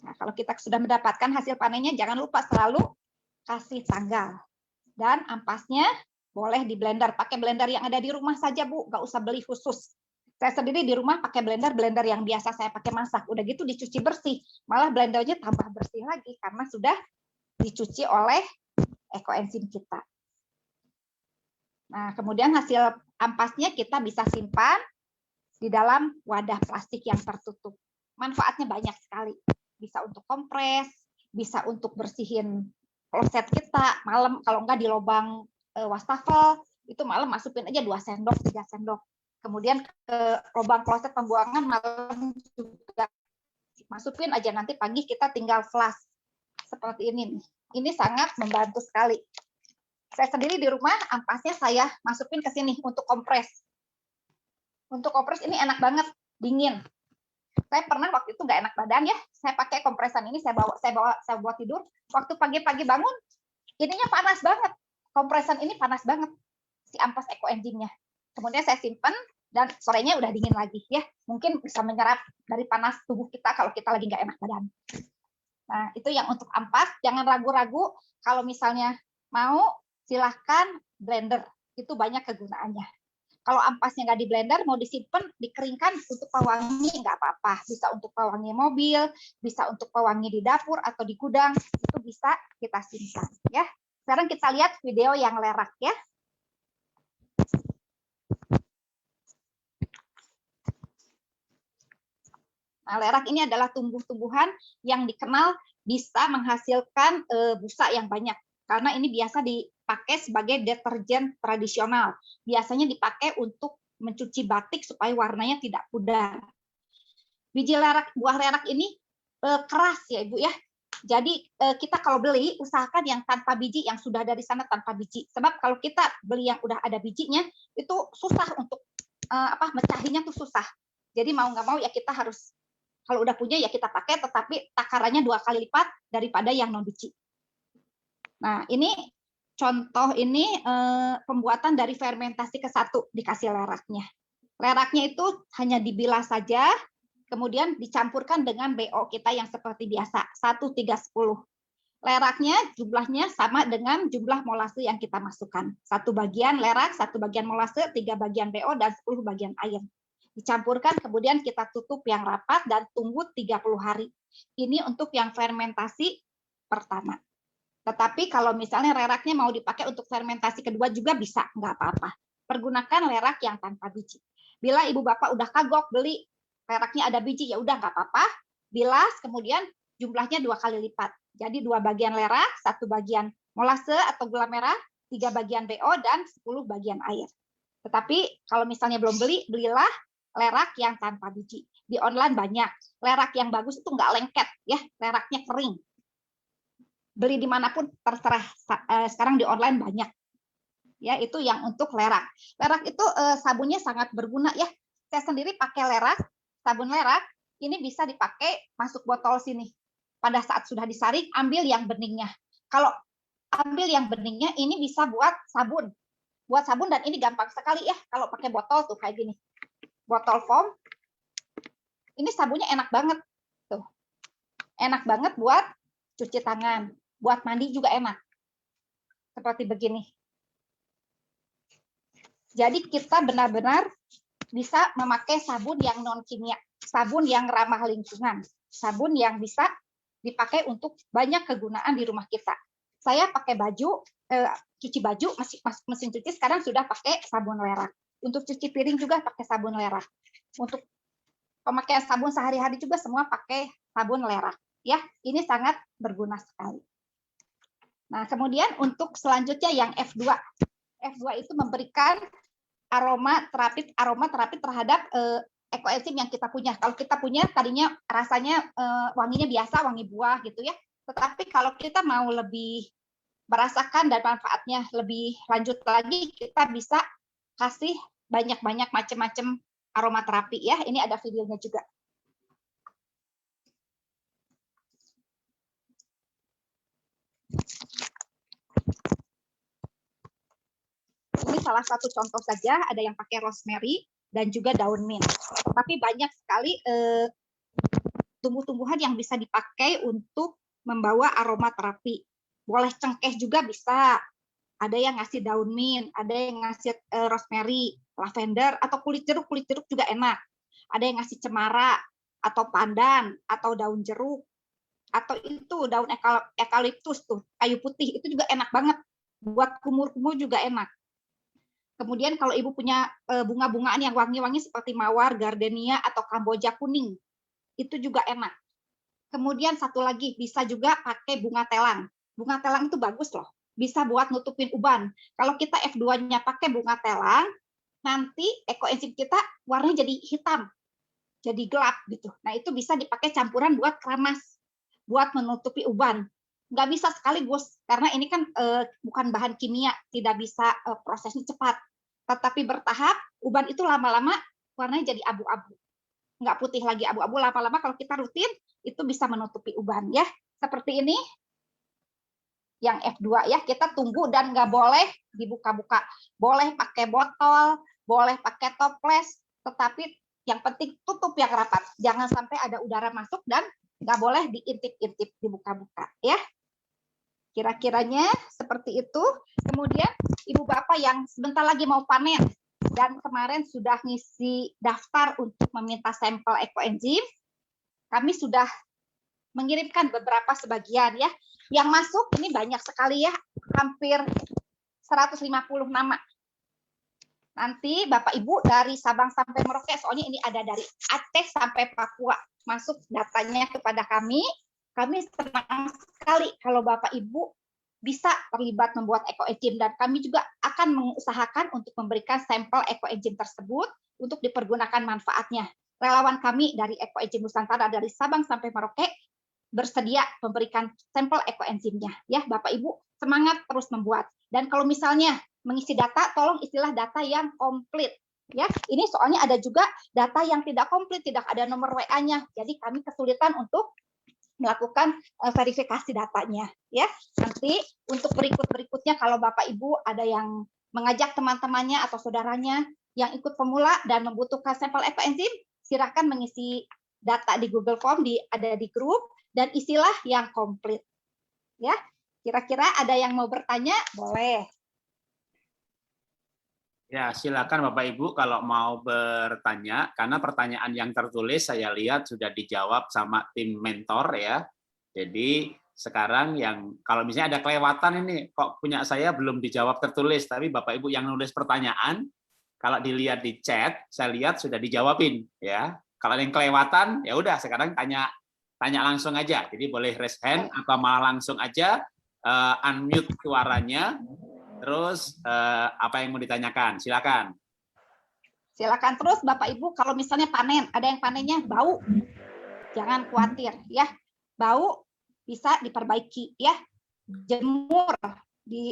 Nah, kalau kita sudah mendapatkan hasil panennya, jangan lupa selalu kasih tanggal. Dan ampasnya boleh di blender. Pakai blender yang ada di rumah saja, Bu. Nggak usah beli khusus. Saya sendiri di rumah pakai blender yang biasa saya pakai masak. Udah gitu dicuci bersih. Malah blendernya tambah bersih lagi karena sudah dicuci oleh ekoenzim kita. Nah, kemudian hasil ampasnya kita bisa simpan di dalam wadah plastik yang tertutup. Manfaatnya banyak sekali. Bisa untuk kompres, bisa untuk bersihin kloset kita malam, kalau enggak di lubang wastafel, itu malam masukin aja 2 sendok, 3 sendok. Kemudian ke lubang kloset pembuangan malam juga masukin aja, nanti pagi kita tinggal flush. Seperti ini nih. Ini sangat membantu sekali. Saya sendiri di rumah ampasnya saya masukin ke sini untuk kompres. Untuk kompres ini enak banget, dingin. Saya pernah waktu itu nggak enak badan ya, saya pakai kompresan ini, saya bawa tidur. Waktu pagi-pagi bangun, ininya panas banget. Kompresan ini panas banget, si ampas ekoenzimnya. Kemudian saya simpan dan sorenya udah dingin lagi ya. Mungkin bisa menyerap dari panas tubuh kita kalau kita lagi nggak enak badan. Nah, itu yang untuk ampas. Jangan ragu-ragu kalau misalnya mau silahkan blender. Itu banyak kegunaannya. Kalau ampasnya nggak di blender, mau disimpan, dikeringkan untuk pewangi nggak apa-apa. Bisa untuk pewangi mobil, bisa untuk pewangi di dapur atau di gudang, itu bisa kita simpan. Ya. Sekarang kita lihat video yang lerak ya. Nah, lerak ini adalah tumbuh-tumbuhan yang dikenal bisa menghasilkan busa yang banyak. Karena ini biasa dipakai sebagai deterjen tradisional. Biasanya dipakai untuk mencuci batik supaya warnanya tidak pudar. Biji lerak, buah lerak ini keras ya Ibu ya. Jadi kita kalau beli usahakan yang tanpa biji, yang sudah dari sana tanpa biji. Sebab kalau kita beli yang udah ada bijinya itu susah untuk mecahinya tuh susah. Jadi mau nggak mau ya kita harus, kalau udah punya ya kita pakai, tetapi takarannya 2 kali lipat daripada yang non biji. Nah, ini contoh ini pembuatan dari fermentasi ke-1 dikasih leraknya. Leraknya itu hanya dibilas saja, kemudian dicampurkan dengan BO kita yang seperti biasa, 1:3:10. Leraknya jumlahnya sama dengan jumlah molase yang kita masukkan. 1 bagian lerak, 1 bagian molase, 3 bagian BO, dan 10 bagian air. Dicampurkan, kemudian kita tutup yang rapat dan tunggu 30 hari. Ini untuk yang fermentasi pertama. Tetapi kalau misalnya leraknya mau dipakai untuk fermentasi kedua juga bisa, nggak apa-apa. Pergunakan lerak yang tanpa biji. Bila ibu bapak udah kagok beli leraknya ada biji, ya udah nggak apa-apa. Bilas, kemudian jumlahnya 2 kali lipat. Jadi 2 bagian lerak, 1 bagian molase atau gula merah, 3 bagian BO, dan 10 bagian air. Tetapi kalau misalnya belum beli, belilah lerak yang tanpa biji. Di online banyak. Lerak yang bagus itu nggak lengket, ya, leraknya kering. Beli dimanapun terserah, sekarang di online banyak. Ya, itu yang untuk lerak. Lerak itu sabunnya sangat berguna ya. Saya sendiri pakai lerak, sabun lerak. Ini bisa dipakai masuk botol sini. Pada saat sudah disaring, ambil yang beningnya. Kalau ambil yang beningnya, ini bisa buat sabun. Buat sabun, dan ini gampang sekali ya. Kalau pakai botol tuh kayak gini. Botol foam. Ini sabunnya enak banget. Tuh. Enak banget buat cuci tangan. Buat mandi juga enak. Seperti begini. Jadi kita benar-benar bisa memakai sabun yang non kimia, sabun yang ramah lingkungan, sabun yang bisa dipakai untuk banyak kegunaan di rumah kita. Saya pakai baju, cuci baju, mesin cuci sekarang sudah pakai sabun lerak. Untuk cuci piring juga pakai sabun lerak. Untuk pemakaian sabun sehari-hari juga semua pakai sabun lerak. Ya, ini sangat berguna sekali. Nah, kemudian untuk selanjutnya yang F2. F2 itu memberikan aroma terapi terhadap ekoenzim yang kita punya. Kalau kita punya tadinya rasanya wanginya biasa, wangi buah gitu ya. Tetapi kalau kita mau lebih merasakan dan manfaatnya lebih lanjut lagi, kita bisa kasih banyak-banyak macam-macam aromaterapi ya. Ini ada videonya juga. Ini salah satu contoh saja, ada yang pakai rosemary dan juga daun mint. Tapi banyak sekali tumbuh-tumbuhan yang bisa dipakai untuk membawa aromaterapi. Boleh cengkeh juga bisa. Ada yang ngasih daun mint, ada yang ngasih rosemary, lavender, atau kulit jeruk juga enak. Ada yang ngasih cemara, atau pandan, atau daun jeruk, atau itu daun eukaliptus tuh, kayu putih, itu juga enak banget. Buat kumur-kumur juga enak. Kemudian kalau ibu punya bunga-bungaan yang wangi-wangi seperti mawar, gardenia, atau kamboja kuning, itu juga enak. Kemudian satu lagi, bisa juga pakai bunga telang. Bunga telang itu bagus loh, bisa buat nutupin uban. Kalau kita F2-nya pakai bunga telang, nanti ekoenzim kita warnanya jadi hitam, jadi gelap gitu. Nah, itu bisa dipakai campuran buat keramas, buat menutupi uban. Nggak bisa sekaligus, karena ini kan bukan bahan kimia, tidak bisa prosesnya cepat. Tetapi bertahap, uban itu lama-lama warnanya jadi abu-abu. Nggak putih lagi, abu-abu. Lama-lama kalau kita rutin, itu bisa menutupi uban ya. Seperti ini, yang F2 ya, kita tunggu dan nggak boleh dibuka-buka. Boleh pakai botol, boleh pakai toples, tetapi yang penting tutup yang rapat. Jangan sampai ada udara masuk dan nggak boleh diintip-intip, dibuka-buka ya. Kira-kiranya seperti itu. Kemudian ibu bapak yang sebentar lagi mau panen dan kemarin sudah ngisi daftar untuk meminta sampel ekoenzim, kami sudah mengirimkan beberapa sebagian ya. Yang masuk ini banyak sekali ya, hampir 150 nama. Nanti Bapak Ibu dari Sabang sampai Merauke, soalnya ini ada dari Aceh sampai Papua, masuk datanya kepada kami. Kami senang sekali kalau Bapak Ibu bisa terlibat membuat ekoenzim, dan kami juga akan mengusahakan untuk memberikan sampel ekoenzim tersebut untuk dipergunakan manfaatnya. Relawan kami dari Ekoenzim Nusantara dari Sabang sampai Merauke bersedia memberikan sampel ekoenzimnya. Ya, Bapak Ibu semangat terus membuat. Dan kalau misalnya mengisi data, tolong istilah data yang komplit. Ya, ini soalnya ada juga data yang tidak komplit, tidak ada nomor WA-nya. Jadi kami kesulitan untuk melakukan verifikasi datanya. Ya, nanti untuk berikutnya kalau Bapak Ibu ada yang mengajak teman-temannya atau saudaranya yang ikut pemula dan membutuhkan sampel ekoenzim, silakan mengisi data di Google Form, ada di grup, dan isilah yang komplit. Ya, kira-kira ada yang mau bertanya? Boleh. Ya, silakan Bapak Ibu kalau mau bertanya, karena pertanyaan yang tertulis saya lihat sudah dijawab sama tim mentor ya. Jadi sekarang yang kalau misalnya ada kelewatan ini, kok punya saya belum dijawab tertulis, tapi Bapak Ibu yang nulis pertanyaan, kalau dilihat di chat, saya lihat sudah dijawabin ya. Kalau ada yang kelewatan, ya udah sekarang tanya langsung aja. Jadi boleh raise hand atau malah langsung aja unmute suaranya. Terus apa yang mau ditanyakan? Silakan. Silakan terus Bapak Ibu, kalau misalnya panen, ada yang panennya bau, jangan khawatir ya. Bau bisa diperbaiki ya. Jemur di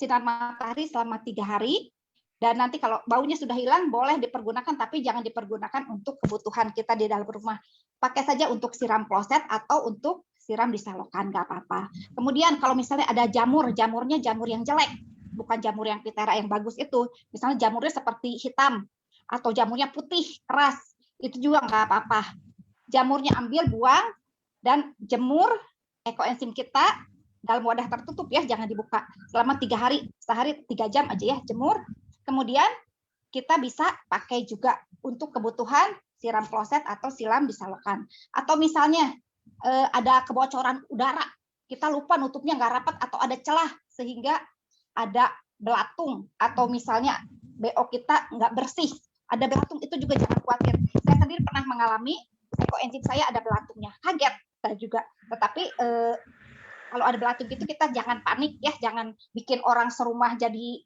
sinar matahari selama 3 hari. Dan nanti kalau baunya sudah hilang, boleh dipergunakan, tapi jangan dipergunakan untuk kebutuhan kita di dalam rumah. Pakai saja untuk siram kloset atau untuk siram di selokan, nggak apa-apa. Kemudian kalau misalnya ada jamurnya jamur yang jelek, bukan jamur yang pitera yang bagus itu. Misalnya jamurnya seperti hitam, atau jamurnya putih, keras, itu juga nggak apa-apa. Jamurnya ambil, buang, dan jemur ekoenzim kita dalam wadah tertutup ya, jangan dibuka. Selama 3 hari, sehari 3 jam aja ya, jemur. Kemudian kita bisa pakai juga untuk kebutuhan siram kloset atau siram di selokan. Atau misalnya ada kebocoran udara, kita lupa nutupnya nggak rapat atau ada celah sehingga ada belatung, atau misalnya BO kita nggak bersih, ada belatung, itu juga jangan khawatir. Saya sendiri pernah mengalami ekoenzim saya ada belatungnya, kaget saya juga. Tetapi kalau ada belatung itu kita jangan panik ya, jangan bikin orang serumah jadi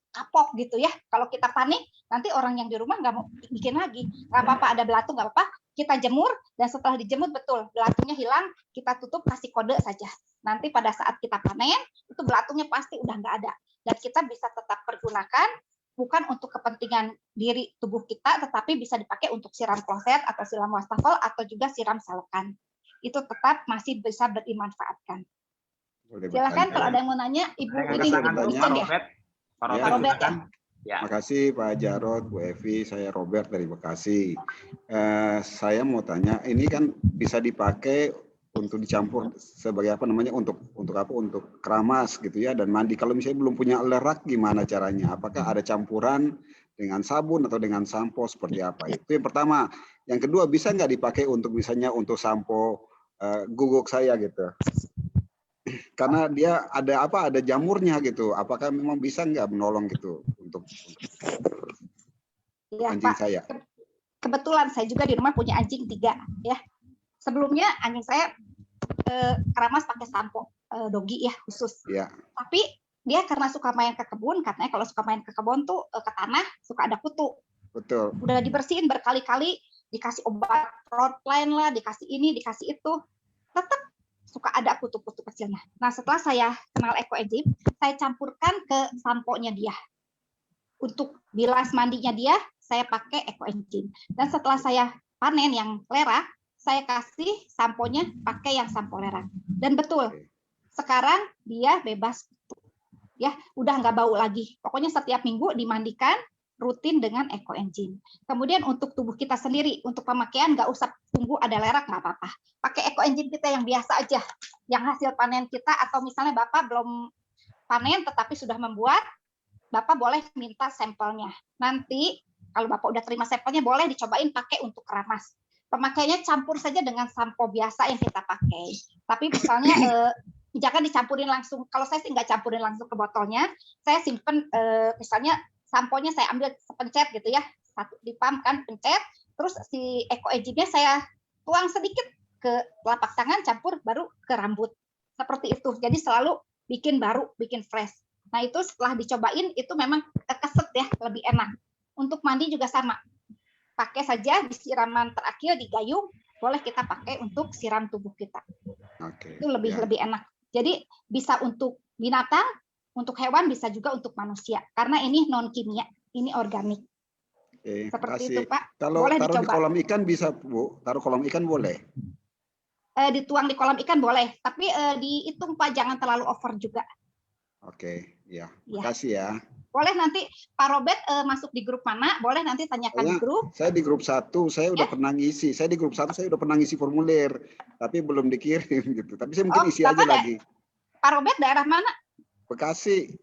kapok gitu ya. Kalau kita panik, nanti orang yang di rumah nggak mau bikin lagi. Nggak apa-apa, ada belatung nggak apa-apa, kita jemur, dan setelah dijemur betul belatungnya hilang, kita tutup, kasih kode saja. Nanti pada saat kita panen, itu belatungnya pasti udah nggak ada. Dan kita bisa tetap pergunakan, bukan untuk kepentingan diri tubuh kita, tetapi bisa dipakai untuk siram kloset, atau siram wastafel, atau juga siram selokan. Itu tetap masih bisa dimanfaatkan. Silakan kalau ada yang mau nanya, Ibu ini Ustaz ya. Pak Ya, Robert, ya. Makasih Pak Jarod, Bu Evi, saya Robert dari Bekasi. Saya mau tanya, ini kan bisa dipakai untuk dicampur sebagai apa namanya, untuk apa? Untuk keramas gitu ya, dan mandi. Kalau misalnya belum punya lerak, gimana caranya? Apakah ada campuran dengan sabun atau dengan sampo seperti apa? Itu yang pertama. Yang kedua, bisa nggak dipakai untuk misalnya untuk sampo guguk saya gitu? Karena dia ada jamurnya gitu. Apakah memang bisa nggak menolong gitu untuk ya, anjing Pak, saya? Kebetulan saya juga di rumah punya anjing 3 ya. Sebelumnya anjing saya keramas pakai sampo dogi ya khusus. Ya. Tapi dia karena suka main ke kebun, katanya kalau suka main ke kebun tuh ke tanah suka ada kutu. Betul. Udah dibersihin berkali-kali, dikasih obat Rootline lah, dikasih ini, dikasih itu, tetap suka ada kutu-kutu kecilnya. Nah, setelah saya kenal ekoenzim, saya campurkan ke sampo-nya dia. Untuk bilas mandinya dia, saya pakai ekoenzim. Dan setelah saya panen yang lera, saya kasih samponya pakai yang sampo lera. Dan betul, sekarang dia bebas kutu. Ya, udah nggak bau lagi. Pokoknya setiap minggu dimandikan, rutin dengan ekoenzim. Kemudian untuk tubuh kita sendiri, untuk pemakaian nggak usah tunggu ada lerak, nggak apa-apa. Pakai ekoenzim kita yang biasa aja, yang hasil panen kita, atau misalnya Bapak belum panen tetapi sudah membuat, Bapak boleh minta sampelnya. Nanti kalau Bapak udah terima sampelnya, boleh dicobain pakai untuk keramas. Pemakaiannya campur saja dengan sampo biasa yang kita pakai. Tapi misalnya jangan dicampurin langsung. Kalau saya sih nggak campurin langsung ke botolnya, saya simpen misalnya samponya saya ambil sepencet gitu ya, satu dipam kan, pencet, terus si ekoenzimnya saya tuang sedikit ke telapak tangan, campur baru ke rambut, seperti itu. Jadi selalu bikin baru, bikin fresh. Nah itu setelah dicobain itu memang keset ya, lebih enak. Untuk mandi juga sama, pakai saja di siraman terakhir di gayung, boleh kita pakai untuk siram tubuh kita. Itu lebih enak. Jadi bisa untuk binatang, untuk hewan, bisa juga untuk manusia, karena ini non kimia, ini organik. Seperti itu Pak. Kalau boleh taruh dicoba. di kolam ikan bisa Bu, taruh kolam ikan boleh? Dituang di kolam ikan boleh, tapi dihitung Pak, jangan terlalu over juga. Oke, ya. Makasih ya. Boleh nanti Pak Robert masuk di grup mana, boleh nanti tanyakan di grup. Saya di grup 1, saya udah pernah ngisi. Saya di grup 1 saya udah pernah ngisi formulir, tapi belum dikirim gitu. Tapi saya mungkin isi aja lagi. Pak Robert daerah mana? Bekasi.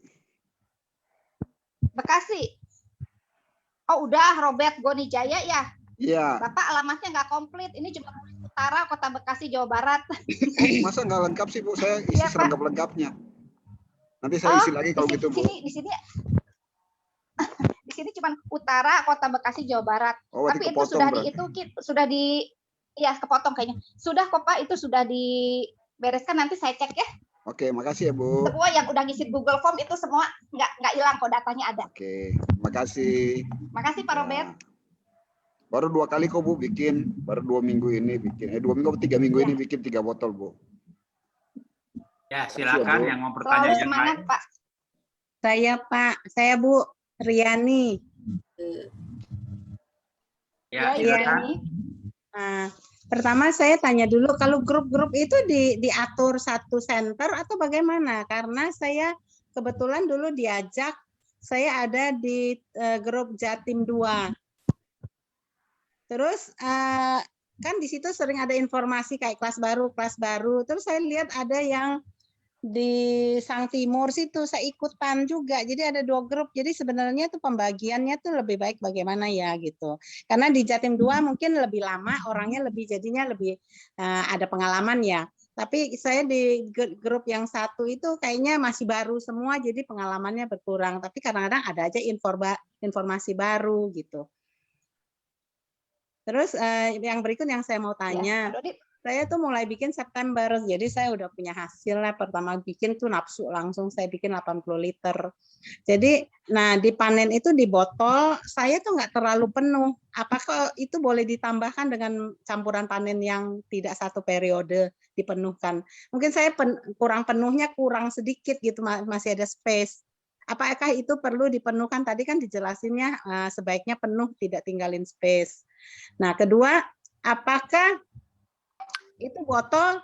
Bekasi. Oh udah, Robert Goni Jaya ya? Iya. Bapak alamatnya nggak komplit. Ini cuma utara, Kota Bekasi, Jawa Barat. Masa nggak lengkap sih Bu? Saya isi selengkap-lengkapnya. Nanti saya isi lagi kalau gitu Bu. Di sini cuma utara, Kota Bekasi, Jawa Barat. Oh, tapi itu sudah kepotong kayaknya. Sudah kok Pak, itu sudah dibereskan, nanti saya cek ya. Oke, makasih ya Bu. Semua yang udah ngisi Google Form itu semua nggak hilang kok, datanya ada. Oke, makasih. Makasih Pak Robert. Baru 2 kali kok Bu bikin, baru 2 minggu ini bikin. 2 minggu atau 3 minggu ini bikin 3 botol Bu. Ya silakan yang mau bertanya. Selalu semangat Pak. Saya Pak, saya Bu Riani. Ya, Ibu silakan. Riani. Nah, pertama saya tanya dulu kalau grup-grup itu diatur satu center atau bagaimana? Karena saya kebetulan dulu diajak, saya ada di grup Jatim 2. Terus kan di situ sering ada informasi kayak kelas baru. Terus saya lihat ada yang di Sang Timur situ saya ikutan juga. Jadi ada 2 grup. Jadi sebenarnya tuh pembagiannya tuh lebih baik bagaimana ya gitu. Karena di Jatim 2 mungkin lebih lama, orangnya jadinya lebih ada pengalaman ya. Tapi saya di grup yang satu itu kayaknya masih baru semua, jadi pengalamannya berkurang. Tapi kadang-kadang ada aja informasi baru gitu. Terus yang berikut yang saya mau tanya. Ya, Pak Dodi. Saya tuh mulai bikin September, jadi saya udah punya hasil lah. Pertama bikin tuh nafsu langsung, saya bikin 80 liter. Jadi, nah dipanen itu di botol, saya tuh nggak terlalu penuh. Apakah itu boleh ditambahkan dengan campuran panen yang tidak satu periode dipenuhkan? Mungkin saya penuhnya kurang sedikit gitu, masih ada space. Apakah itu perlu dipenuhkan? Tadi kan dijelasinnya sebaiknya penuh, tidak tinggalin space. Nah, kedua, apakah itu botol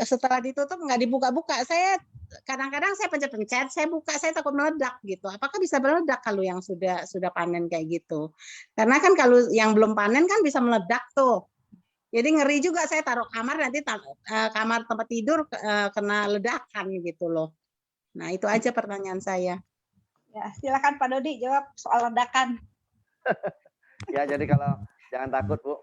setelah ditutup nggak dibuka-buka? Saya kadang-kadang saya pencet-pencet, saya buka, saya takut meledak gitu. Apakah bisa meledak kalau yang sudah panen kayak gitu? Karena kan kalau yang belum panen kan bisa meledak tuh. Jadi ngeri juga saya taruh kamar, nanti kamar tempat tidur kena ledakan gitu loh. Nah, itu aja pertanyaan saya. Ya, silakan Pak Dodi jawab soal ledakan. Ya, jadi kalau jangan takut Bu,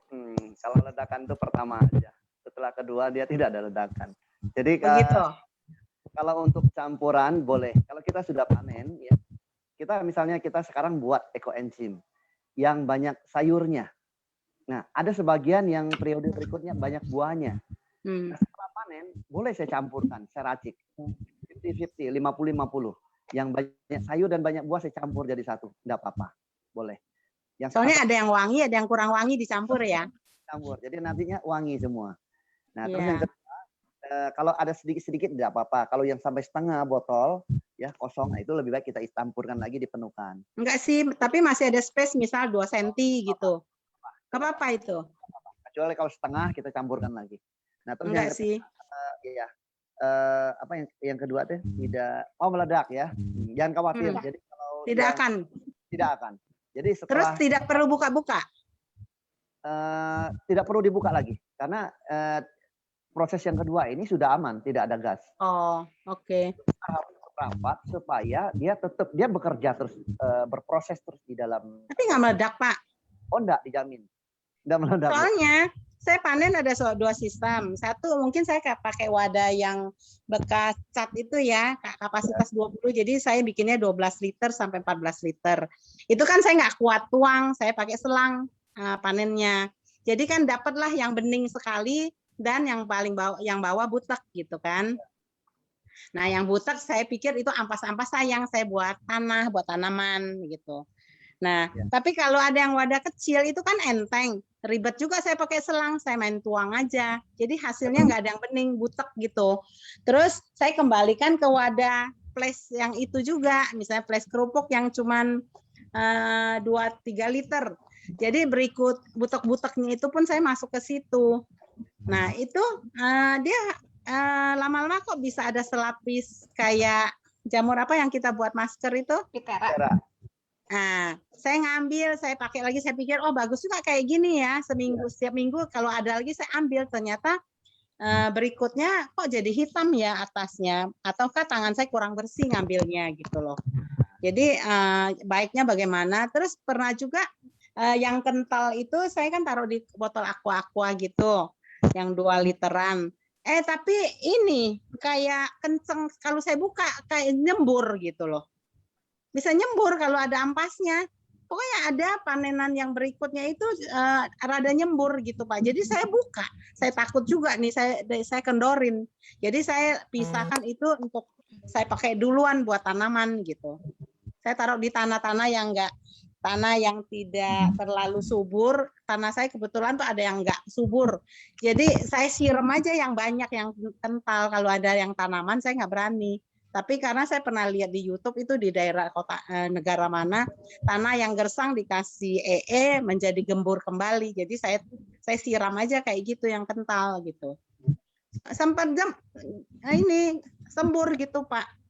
kalau ledakan itu pertama aja. Setelah kedua dia tidak ada ledakan. Jadi kalau untuk campuran boleh. Kalau kita sudah panen, ya kita sekarang buat ekoenzim yang banyak sayurnya. Nah, ada sebagian yang periode berikutnya banyak buahnya. Nah, setelah panen boleh saya campurkan, saya racik 50-50, 50-50. Yang banyak sayur dan banyak buah saya campur jadi satu, enggak apa-apa, boleh. Soalnya ada yang wangi, ada yang kurang wangi dicampur ya. Campur, jadi nantinya wangi semua. Nah, terus yang kedua, kalau ada sedikit-sedikit tidak apa-apa. Kalau yang sampai setengah botol ya kosong, nah itu lebih baik kita campurkan lagi, dipenuhkan. Enggak sih, tapi masih ada space misal 2 cm gitu. Enggak apa-apa itu. Kecuali kalau setengah kita campurkan lagi. Nah, terus enggak sih. Apa yang kedua tuh tidak meledak ya. Jangan khawatir. Jadi kalau tidak akan. Jadi setelah, terus tidak perlu buka-buka. Tidak perlu dibuka lagi karena proses yang kedua ini sudah aman, tidak ada gas. Oh, oke. Harus rapat supaya dia tetap bekerja terus, berproses terus di dalam. Tapi nggak meledak Pak. Oh enggak, dijamin. Enggak meledak. Soalnya saya panen ada 2 sistem. Satu mungkin saya pakai wadah yang bekas cat itu ya, kapasitas 20. Jadi saya bikinnya 12 liter sampai 14 liter. Itu kan saya nggak kuat tuang, saya pakai selang panennya. Jadi kan dapatlah yang bening sekali dan yang paling bawah butek gitu kan. Nah, yang butek saya pikir itu ampas-ampas sayang saya buat tanah, buat tanaman gitu. Nah, tapi kalau ada yang wadah kecil itu kan enteng. Ribet juga saya pakai selang, saya main tuang aja. Jadi hasilnya nggak ada yang bening, butek gitu. Terus saya kembalikan ke wadah flash yang itu juga. Misalnya flash kerupuk yang cuman 2-3 liter. Jadi berikut butek-buteknya itu pun saya masuk ke situ. Nah, itu dia lama-lama kok bisa ada selapis kayak jamur apa yang kita buat masker itu? Pitera. Nah, saya ngambil, saya pakai lagi, saya pikir, oh bagus juga kayak gini ya, setiap minggu kalau ada lagi saya ambil, ternyata berikutnya kok jadi hitam ya atasnya, ataukah tangan saya kurang bersih ngambilnya gitu loh. Jadi baiknya bagaimana, terus pernah juga yang kental itu saya kan taruh di botol aqua gitu, yang 2 literan. Tapi ini kayak kenceng, kalau saya buka kayak nyembur gitu loh. Bisa nyembur kalau ada ampasnya. Pokoknya ada panenan yang berikutnya itu rada nyembur gitu Pak. Jadi saya buka, saya takut juga nih saya kendorin. Jadi saya pisahkan itu untuk saya pakai duluan buat tanaman gitu. Saya taruh di tanah-tanah yang tidak terlalu subur. Tanah saya kebetulan tuh ada yang enggak subur. Jadi saya siram aja yang banyak, yang kental. Kalau ada yang tanaman saya nggak berani. Tapi karena saya pernah lihat di YouTube itu di daerah kota negara mana tanah yang gersang dikasih menjadi gembur kembali. Jadi saya siram aja kayak gitu yang kental gitu. Sampai ini sembur gitu Pak.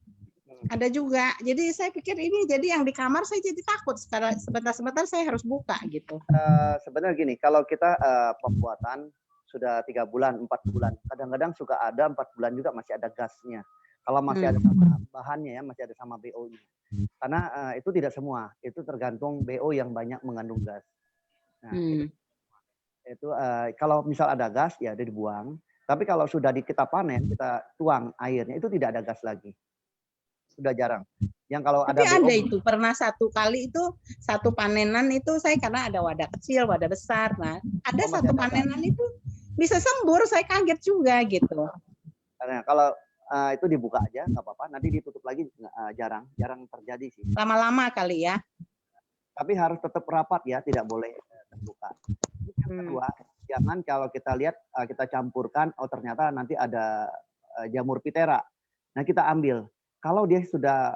Ada juga. Jadi saya pikir ini jadi yang di kamar saya jadi takut. Sebentar-sebentar saya harus buka gitu. Sebenarnya gini, kalau kita pembuatan sudah 3 bulan, 4 bulan, kadang-kadang suka ada 4 bulan juga masih ada gasnya. Kalau masih ada sama bahannya ya, masih ada sama BO-nya. Karena itu tidak semua, itu tergantung BO yang banyak mengandung gas. Nah, itu kalau misal ada gas ya dia dibuang. Tapi kalau sudah kita panen, kita tuang airnya, itu tidak ada gas lagi. Sudah jarang. Yang kalau Tapi ada BO, ada itu pernah satu kali itu satu panenan itu saya karena ada wadah kecil, wadah besar. Nah, ada satu panenan itu bisa sembur, saya kaget juga gitu. Nah, kalau itu dibuka aja nggak apa-apa, nanti ditutup lagi jarang terjadi sih. Lama-lama kali ya. Tapi harus tetap rapat ya, tidak boleh terbuka. Yang kedua, jangan kalau kita lihat kita campurkan, oh ternyata nanti ada jamur pitera. Nah kita ambil. Kalau dia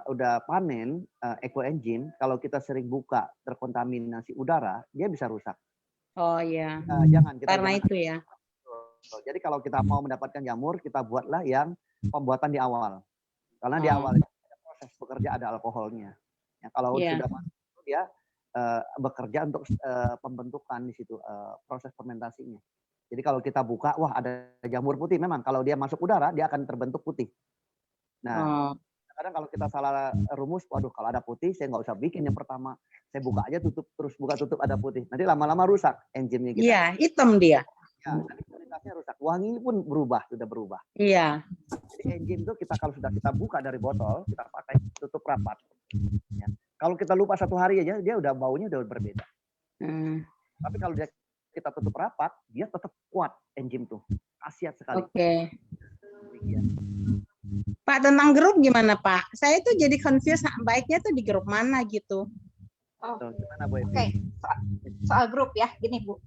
udah panen ekoenzim, kalau kita sering buka terkontaminasi udara, dia bisa rusak. Oh iya. Jangan kita karena itu ya. Jadi kalau kita mau mendapatkan jamur, kita buatlah yang pembuatan di awal. Karena di awal ada proses bekerja, ada alkoholnya. Ya, kalau sudah masuk dia bekerja untuk pembentukan di situ proses fermentasinya. Jadi kalau kita buka, wah ada jamur putih. Memang kalau dia masuk udara, dia akan terbentuk putih. Nah, kadang kalau kita salah rumus, waduh kalau ada putih, saya nggak usah bikin yang pertama. Saya buka aja tutup, terus buka tutup ada putih. Nanti lama-lama rusak enzimnya kita. Iya, hitam dia. Ya, nanti kualitasnya rusak. Wangi pun sudah berubah. Iya. Jadi enzim itu kalau sudah kita buka dari botol, kita pakai tutup rapat. Ya. Kalau kita lupa 1 hari aja, dia baunya udah berbeda. Tapi kalau kita tutup rapat, dia tetap kuat enzim tuh. Khasiat sekali. Oke. Pak, tentang grup gimana Pak? Saya tuh jadi confused, baiknya tuh di grup mana gitu. Gimana Bu? Oke, soal grup ya, gini Bu.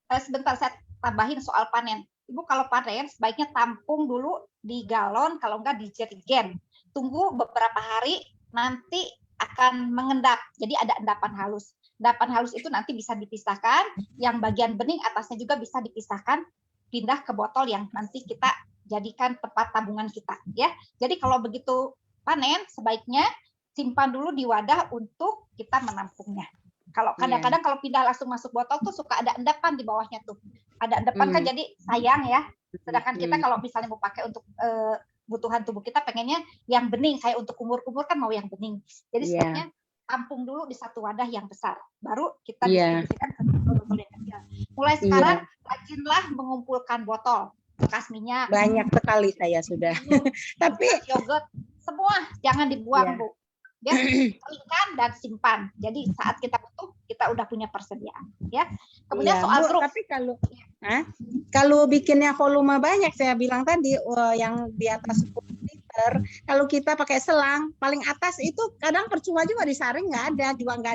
Sebentar saya tambahin soal panen. Ibu kalau panen sebaiknya tampung dulu di galon, kalau enggak di jerigen. Tunggu beberapa hari, nanti akan mengendap. Jadi ada endapan halus. Endapan halus itu nanti bisa dipisahkan, yang bagian bening atasnya juga bisa dipisahkan, pindah ke botol yang nanti kita jadikan tempat tabungan kita ya. Jadi kalau begitu panen sebaiknya simpan dulu di wadah untuk kita menampungnya. Kalau kadang-kadang kalau pindah langsung masuk botol tuh suka ada endapan di bawahnya tuh. Ada endapan kan jadi sayang ya. Sedangkan kita kalau misalnya mau pakai untuk kebutuhan tubuh kita pengennya yang bening, kayak untuk kumur-kumur kan mau yang bening. Jadi sebaiknya tampung dulu di satu wadah yang besar. Baru kita distribusikan ke botol yang kecil. Mulai sekarang rajinlah mengumpulkan botol bekas minyak. Banyak sekali saya sudah. Tapi yogurt semua jangan dibuang Bu. Ya, keringkan dan simpan. Jadi saat kita butuh kita udah punya persediaan. Ya. Kemudian soal grup. Tapi kalau bikinnya volume banyak, saya bilang tadi yang di atas 10 liter, kalau kita pakai selang paling atas itu kadang percuma juga disaring nggak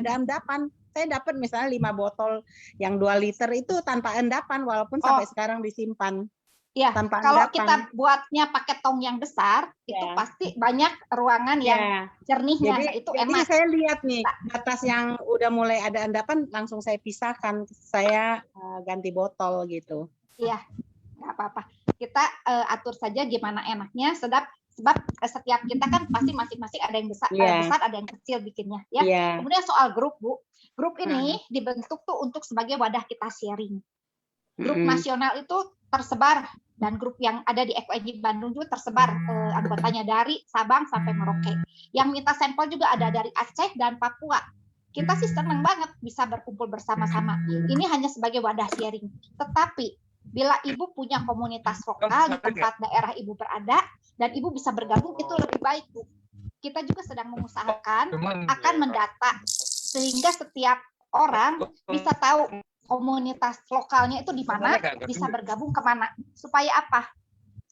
ada endapan. Saya dapat misalnya 5 botol yang 2 liter itu tanpa endapan walaupun sampai sekarang disimpan. Ya, kalau kita buatnya pakai tong yang besar, itu pasti banyak ruangan yang jernihnya. Jadi, itu jadi enak. saya lihat nih, batas yang udah mulai ada endapan, langsung saya pisahkan. Saya ganti botol gitu. Iya, nggak apa-apa. Kita atur saja gimana enaknya, sebab setiap kita kan pasti masing-masing ada yang besar, ada yang kecil bikinnya. Ya. Kemudian soal grup, Bu. Grup ini dibentuk tuh untuk sebagai wadah kita sharing. Grup nasional itu tersebar, dan grup yang ada di ekoenzim Bandung juga tersebar anggotanya dari Sabang sampai Merauke. Yang minta sampel juga ada dari Aceh dan Papua. Kita sih senang banget bisa berkumpul bersama-sama. Ini hanya sebagai wadah sharing. Tetapi bila Ibu punya komunitas lokal di tempat daerah Ibu berada dan Ibu bisa bergabung, itu lebih baik, Bu. Kita juga sedang mengusahakan akan mendata sehingga setiap orang bisa tahu komunitas lokalnya itu di mana, bisa bergabung kemana. Supaya apa?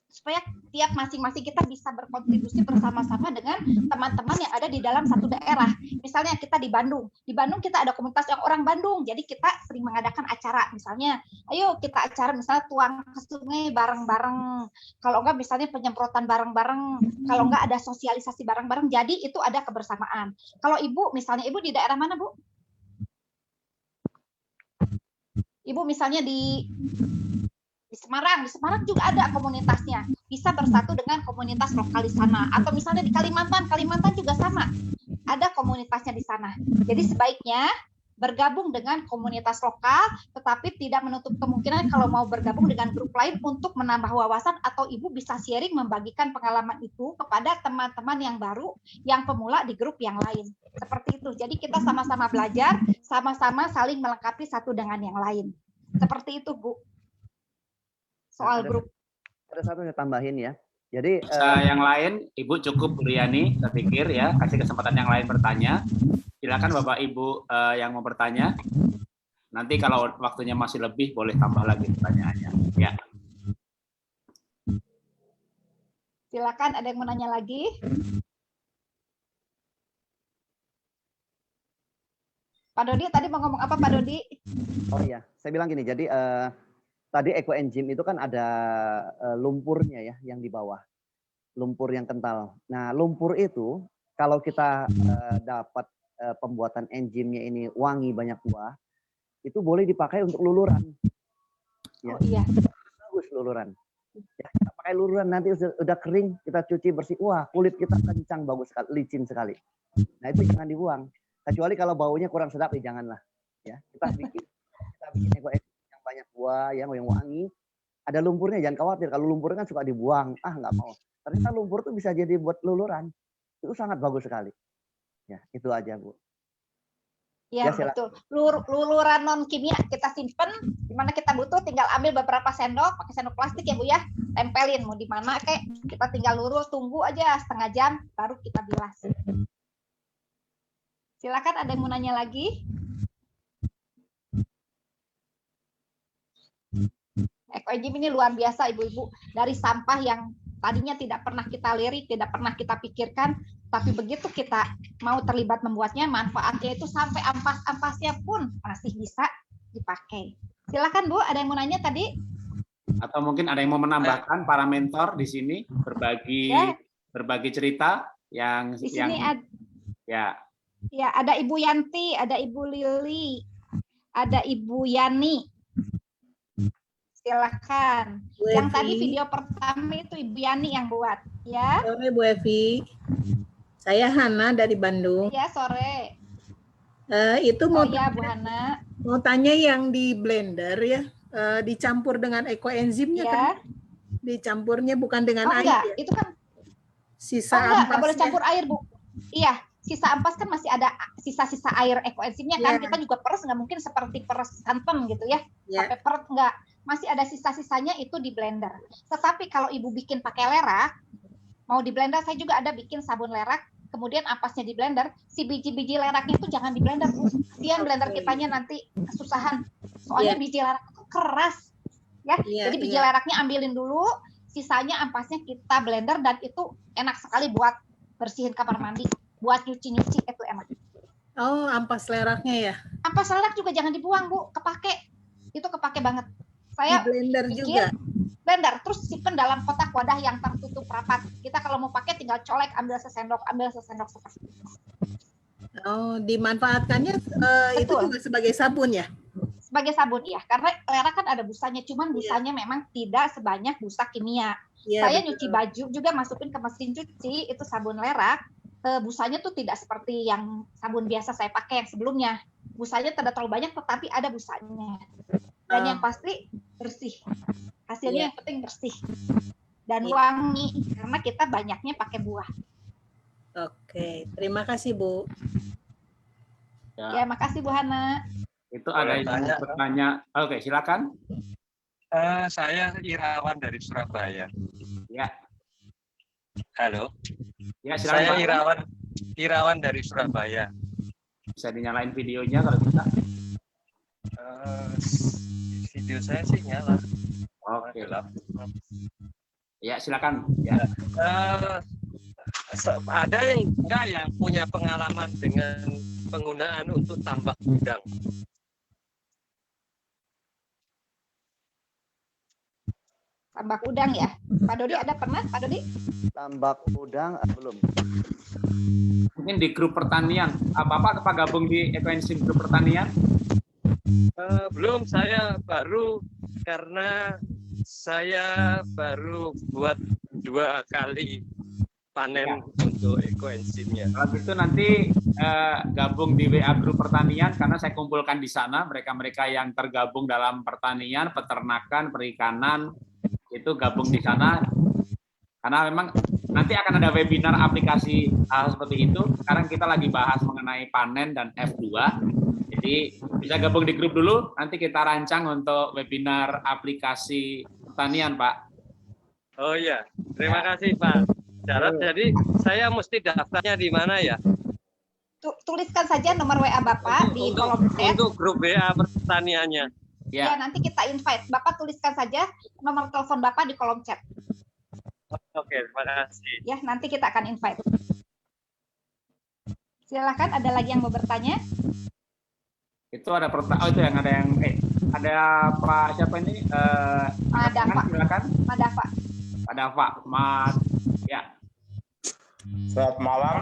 Supaya tiap masing-masing kita bisa berkontribusi bersama-sama dengan teman-teman yang ada di dalam satu daerah. misalnya kita di Bandung kita ada komunitas yang orang Bandung, jadi kita sering mengadakan acara, misalnya, ayo kita acara misalnya tuang ke sungai bareng-bareng, kalau enggak misalnya penyemprotan bareng-bareng, kalau enggak ada sosialisasi bareng-bareng, jadi itu ada kebersamaan. Kalau Ibu, misalnya Ibu di daerah mana, Bu? Ibu misalnya di Semarang juga ada komunitasnya, bisa bersatu dengan komunitas lokal di sana. Atau misalnya di Kalimantan juga sama, ada komunitasnya di sana. Jadi sebaiknya bergabung dengan komunitas lokal, tetapi tidak menutup kemungkinan kalau mau bergabung dengan grup lain untuk menambah wawasan, atau Ibu bisa sharing membagikan pengalaman itu kepada teman-teman yang baru, yang pemula di grup yang lain. Seperti itu. Jadi kita sama-sama belajar, sama-sama saling melengkapi satu dengan yang lain. Seperti itu, Bu. Soal grup. Ada satu saya tambahin ya. Jadi yang lain, Ibu cukup, Bu Riani, saya pikir ya, kasih kesempatan yang lain bertanya. Silakan Bapak Ibu yang mau bertanya. Nanti kalau waktunya masih lebih, boleh tambah lagi pertanyaannya. Ya. Silakan, ada yang mau nanya lagi? Pak Dodi tadi mau ngomong apa, Pak Dodi? Oh iya, saya bilang gini. Jadi tadi EcoEnzyme itu kan ada lumpurnya ya yang di bawah, lumpur yang kental. Nah lumpur itu kalau kita dapat pembuatan enzimnya ini wangi banyak buah, itu boleh dipakai untuk luluran. Ya. Oh iya. Bagus luluran. Ya, kita pakai luluran nanti udah kering kita cuci bersih, wah kulit kita kencang bagus sekali, licin sekali. Nah itu jangan dibuang. Kecuali kalau baunya kurang sedap ya janganlah. Ya kita bikin EcoEnzyme banyak buah yang wangi, ada lumpurnya, jangan khawatir. Kalau lumpurnya kan suka dibuang, nggak mau. Ternyata lumpur tuh bisa jadi buat luluran, itu sangat bagus sekali. Ya itu aja, Bu. Ya, betul. Luluran non kimia kita simpen, dimana kita butuh tinggal ambil beberapa sendok, pakai sendok plastik ya Bu ya, tempelin mau di mana kayak, kita tinggal lurus, tunggu aja setengah jam, baru kita bilas. Silakan, ada yang mau nanya lagi? EcoEnzyme ini luar biasa Ibu-ibu, dari sampah yang tadinya tidak pernah kita lirik, tidak pernah kita pikirkan, tapi begitu kita mau terlibat membuatnya, manfaatnya itu sampai ampas-ampasnya pun masih bisa dipakai. Silakan Bu, ada yang mau nanya tadi? Atau mungkin ada yang mau menambahkan, para mentor di sini berbagi cerita yang di sini ya ada Ibu Yanti, ada Ibu Lili, ada Ibu Yani. Silakan. Yang tadi video pertama itu Ibu Yani yang buat, ya. Sore Bu Evi. Saya Hana dari Bandung. Ya, sore. Itu mau ya Bu Hana. Mau tanya yang di blender ya, dicampur dengan EcoEnzyme-nya ya. kan? Dicampurnya bukan dengan air. Enggak, ya? itu kan sisa enggak, nggak boleh campur air, Bu. Iya, sisa ampas kan masih ada sisa-sisa air EcoEnzyme-nya kan. Kita juga peres nggak mungkin seperti peres santan gitu ya. Sampai peret enggak. Masih ada sisa-sisanya itu di blender. Tetapi kalau Ibu bikin pakai lerak, mau di blender, saya juga ada bikin sabun lerak, kemudian ampasnya di blender, si biji-biji leraknya itu jangan di blender, Bu. Kasihan blender kitanya nanti kesusahan. Soalnya biji lerak itu keras. Ya, jadi biji leraknya ambilin dulu, sisanya ampasnya kita blender, dan itu enak sekali buat bersihin kamar mandi, buat nyuci-nyuci itu enak. Oh, ampas leraknya ya? Ampas lerak juga jangan dibuang, Bu. Kepake. Itu kepake banget. Saya di blender juga. Blender, terus simpen dalam kotak wadah yang tertutup rapat. Kita kalau mau pakai tinggal colek, ambil sesendok seperti itu. Oh, dimanfaatkannya itu juga sebagai sabun ya? Sebagai sabun, iya. Karena lerak kan ada busanya, cuman busanya memang tidak sebanyak busa kimia. Saya nyuci baju juga masukin ke mesin cuci, itu sabun lerak. Busanya tuh tidak seperti yang sabun biasa saya pakai yang sebelumnya. Busanya tidak terlalu banyak, tetapi ada busanya. Dan yang pasti bersih. Hasilnya yang penting bersih. Dan wangi, karena kita banyaknya pakai buah. Oke, terima kasih Bu. Ya, makasih Bu Hana. Itu ada yang bertanya. Oke, silakan. Saya Irawan dari Surabaya. Ya. Halo. Ya, silakan. Saya Irawan dari Surabaya. Bisa dinyalain videonya kalau bisa. Video saya sih nyala. Oke. Ya, silakan. Ya. ada yang enggak yang punya pengalaman dengan penggunaan untuk tambak udang? Tambak udang ya. Pak Dodi ada pernah, Pak Dodi? Tambak udang belum. Mungkin di grup pertanian. Bapak gabung di ekoenzim grup pertanian? Belum, saya baru karena saya baru buat 2 kali panen untuk ekoenzimnya. Kalau gitu nanti gabung di WA grup pertanian karena saya kumpulkan di sana mereka-mereka yang tergabung dalam pertanian, peternakan, perikanan itu gabung di sana karena memang nanti akan ada webinar aplikasi hal seperti itu. Sekarang kita lagi bahas mengenai panen dan F2. Jadi bisa gabung di grup dulu, nanti kita rancang untuk webinar aplikasi pertanian, Pak. Oh iya, terima kasih Pak Jarod. Jadi saya mesti daftarnya di mana ya? Tuliskan saja nomor WA Bapak di kolom chat. Untuk grup WA pertaniannya. Ya, nanti kita invite. Bapak tuliskan saja nomor telepon Bapak di kolom chat. Oke, terima kasih. Ya, nanti kita akan invite. Silakan, ada lagi yang mau bertanya? Itu ada itu yang ada Pak siapa ini? Madafa. Silakan. Madafa. Madafa, Mas. Ya. Selamat malam.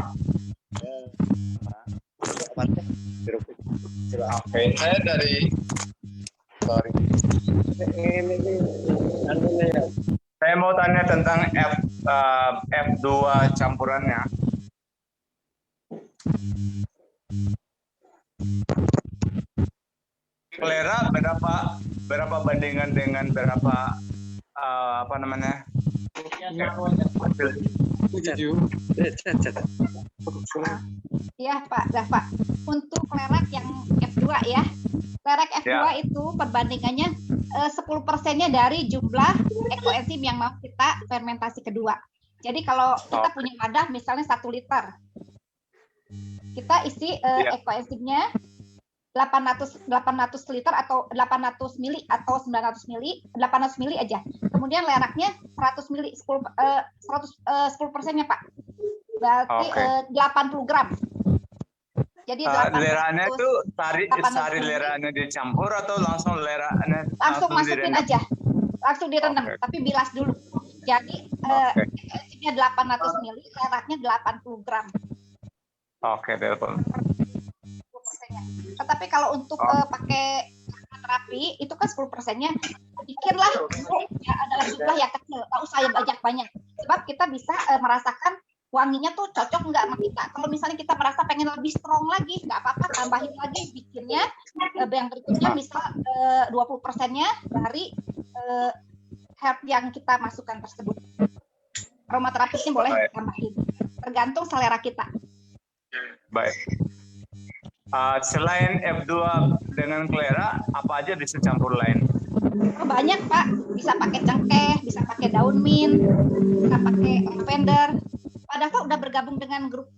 Saya dari Saya mau tanya tentang F2 campurannya. Klera berapa bandingan dengan berapa apa namanya? Iya Pak Dafa. Untuk klerak yang F2 ya. Klerak F2 itu perbandingannya 10%-nya dari jumlah ekoenzim yang mau kita fermentasi kedua. Jadi kalau kita punya wadah misalnya 1 liter. Kita isi ekoenzimnya 800 liter atau 800 mili atau 900 mili, 800 mili aja. Kemudian leraknya 100 mili, 10%-nya Pak. Berarti 80 gram. Jadi leranya itu sari leranya dicampur atau langsung leranya langsung masukin aja. Langsung direndam, tapi bilas dulu. Jadi ekoenzimnya 800 mili, leraknya 80 gram. Oke, betul. Tetapi kalau untuk pakai terapi itu kan 10%-nya bikinlah ya adalah jumlah yang kecil, nggak usah yang banyak-banyak. Sebab kita bisa merasakan wanginya tuh cocok nggak sama kita. Kalau misalnya kita merasa pengen lebih strong lagi, nggak apa-apa, tambahin lagi bikinnya. Yang berikutnya misal 20%-nya dari herb yang kita masukkan tersebut. Aromaterapisnya boleh tambahin, tergantung selera kita. Baik. Selain F2 dengan klera, apa aja bisa campur lain? Oh, banyak Pak, bisa pakai cengkeh, bisa pakai daun mint, bisa pakai lavender. Pak Dafa udah bergabung dengan grup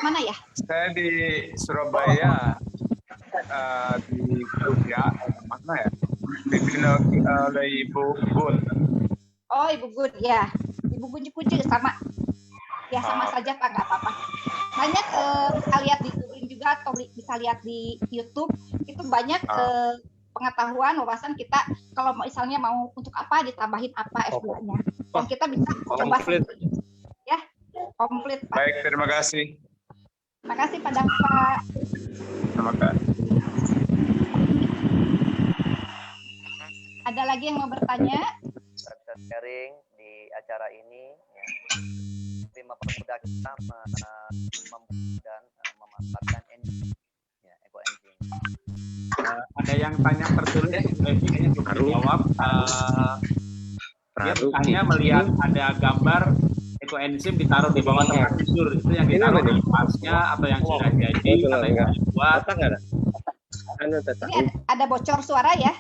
mana ya? Saya di Surabaya, di grup ya, mana ya? Dipimpin oleh Ibu Gun. Oh, Ibu Gun, ya. Ibu Gun Kuji sama. Ya sama saja Pak, nggak apa-apa. Banyak bisa lihat di Google juga atau bisa lihat di YouTube, itu banyak pengetahuan, wawasan kita kalau misalnya mau untuk apa ditambahin apa F2-nya. Dan kita bisa coba sendiri. Ya, komplit Pak. Baik, terima kasih. Terima kasih Pak Dafa. Terima kasih. Ada lagi yang mau bertanya? Sharing di acara ini ya. Mempermudah kita dan memanfaatkan ya, ekoenzim. Ada yang tanya tertulis, kayaknya belum dijawab. Dia tanya melihat ada gambar ekoenzim ditaruh di bawah tempat tidur, itu yang ditaruh di pasnya atau yang sudah jadi atau yang dibuat. Ini ada bocor suara ya?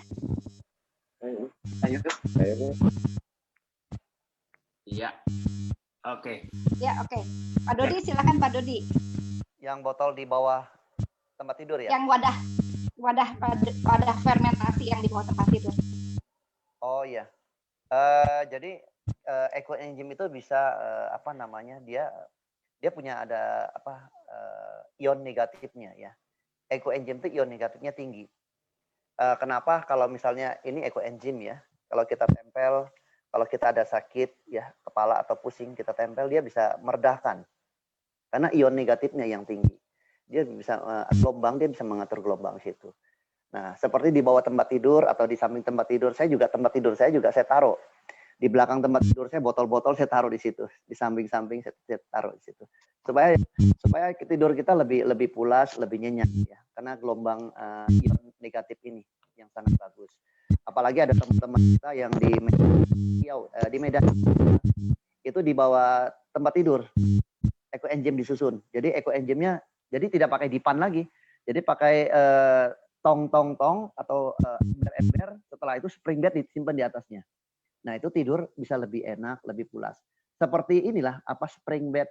Iya. Oke. Ya, oke. Pak Dodi, silakan Pak Dodi. Yang botol di bawah tempat tidur ya? Yang wadah fermentasi yang di bawah tempat tidur. Oh iya. Jadi Eco Enzym itu bisa apa namanya, dia punya ada apa ion negatifnya ya. Eco Enzym itu ion negatifnya tinggi. Kenapa? Kalau misalnya ini Eco Enzym ya, kalau kita tempel, kalau kita ada sakit ya kepala atau pusing kita tempel, dia bisa meredahkan karena ion negatifnya yang tinggi. Dia bisa gelombang, dia bisa mengatur gelombang situ. Nah, seperti di bawah tempat tidur atau di samping tempat tidur, tempat tidur saya juga saya taruh. Di belakang tempat tidur saya botol-botol saya taruh di situ, di samping-samping saya taruh di situ. Supaya tidur kita lebih pulas, lebih nyenyak ya. Karena gelombang ion negatif ini yang sangat bagus. Apalagi ada teman-teman kita yang di Medan itu di bawah tempat tidur Eco Enzym disusun. Jadi Eco Enzymnya jadi tidak pakai dipan lagi. Jadi pakai tong atau ember-ember, setelah itu spring bed disimpan di atasnya. Nah, itu tidur bisa lebih enak, lebih pulas. Seperti inilah apa spring bed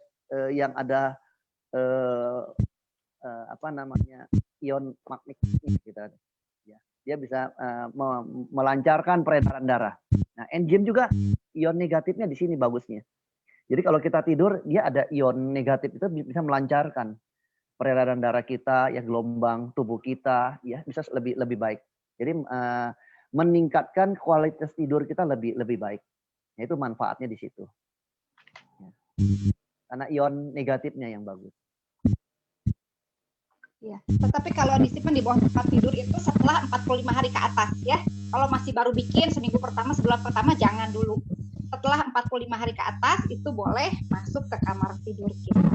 yang ada apa namanya ion magnetik gitu. Ya, dia bisa melancarkan peredaran darah. Nah, enzim juga ion negatifnya di sini bagusnya. Jadi kalau kita tidur, dia ada ion negatif itu bisa melancarkan peredaran darah kita, ya gelombang tubuh kita, ya bisa lebih baik. Jadi meningkatkan kualitas tidur kita lebih baik. Nah, itu manfaatnya di situ. Ya. Karena ion negatifnya yang bagus. Ya, tetapi kalau disimpan di bawah tempat tidur itu setelah 45 hari ke atas ya. Kalau masih baru bikin seminggu pertama, sebulan pertama jangan dulu. Setelah 45 hari ke atas itu boleh masuk ke kamar tidur kita.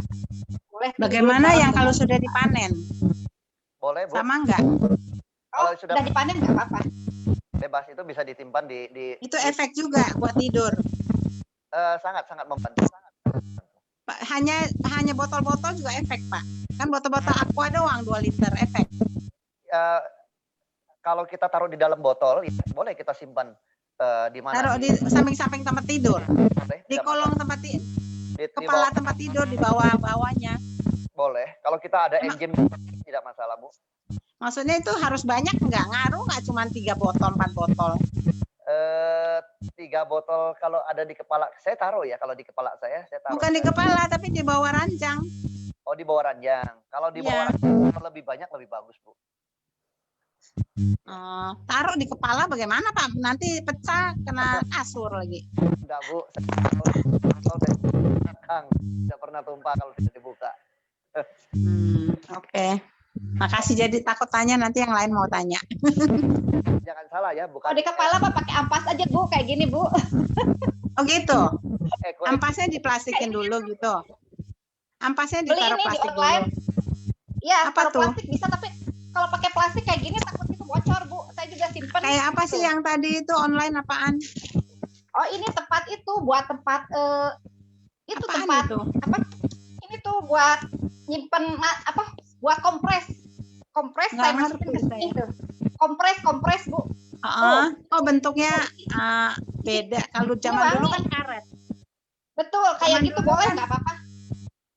Boleh. Bagaimana yang kalau sudah dipanen? Boleh, Bu. Sama enggak? Oh, sudah dipanen nggak apa-apa. Bebas, itu bisa disimpan di itu efek juga buat tidur. Sangat membantu. Hanya botol-botol juga efek, Pak. Kan botol-botol aqua doang 2 liter efek. Kalau kita taruh di dalam botol, ya, boleh kita simpan di mana? Taruh di samping-samping tempat tidur. Boleh, di kolong tempat tidur. Kepala tempat tidur di bawahnya. Boleh. Kalau kita ada enzim tidak masalah, Bu. Maksudnya itu harus banyak enggak? Ngaruh enggak cuma 3 botol, 4 botol? 3 botol kalau ada di kepala saya taruh ya, kalau di kepala saya taruh. Bukan di kepala tapi di bawah ranjang. Oh, di bawah ranjang. Kalau di bawah ranjang lebih banyak lebih bagus, Bu. Taruh di kepala bagaimana, Pak? Nanti pecah kena kasur lagi. Enggak, Bu. Tidak pernah tumpah kalau tidak dibuka. Oke. Makasih, jadi takut tanya nanti yang lain mau tanya. Jangan salah ya, bukan. Kalau di kepala Pak pakai ampas aja, Bu, kayak gini, Bu. Oh gitu. Ampasnya diplastikin dulu gitu. Ampasnya ditaruh plastik dulu. Iya, apa tuh? Plastik bisa, tapi kalau pakai plastik kayak gini takut itu bocor, Bu. Saya juga simpen. Kayak apa sih yang tadi itu online apaan? Oh, ini tempat itu buat tempat itu apaan tempat itu? Apa? Ini tuh buat nyimpen apa? Buat kompres saya masukin ke sini tuh. Kompres, Bu. Oh, bentuknya beda. Kalau zaman dulu kan karet. Betul, kayak gitu boleh nggak apa-apa?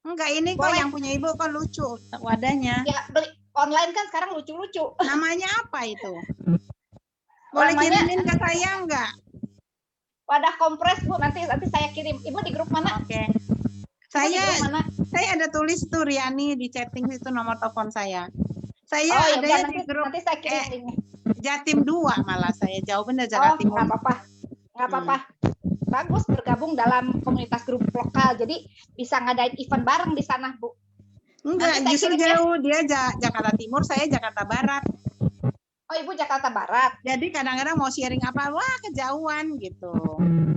Enggak, ini kok yang punya Ibu kok lucu wadahnya. Ya, beli online kan sekarang lucu-lucu. Namanya apa itu? Boleh kirimin ke saya enggak? Wadah kompres, Bu. Nanti saya kirim. Ibu di grup mana? Oke. Saya ada tulis tuh Riani di chatting itu nomor telepon saya. Saya ada di grup nanti saya kirim linknya. Jatim 2 malah saya jauh bener Jakarta Timur. Nggak apa-apa. Bagus bergabung dalam komunitas grup lokal. Jadi bisa ngadain event bareng di sana, Bu. Enggak, justru jauh. Dia Jakarta Timur, saya Jakarta Barat. Oh, Ibu Jakarta Barat. Jadi kadang-kadang mau sharing apa, wah kejauhan gitu.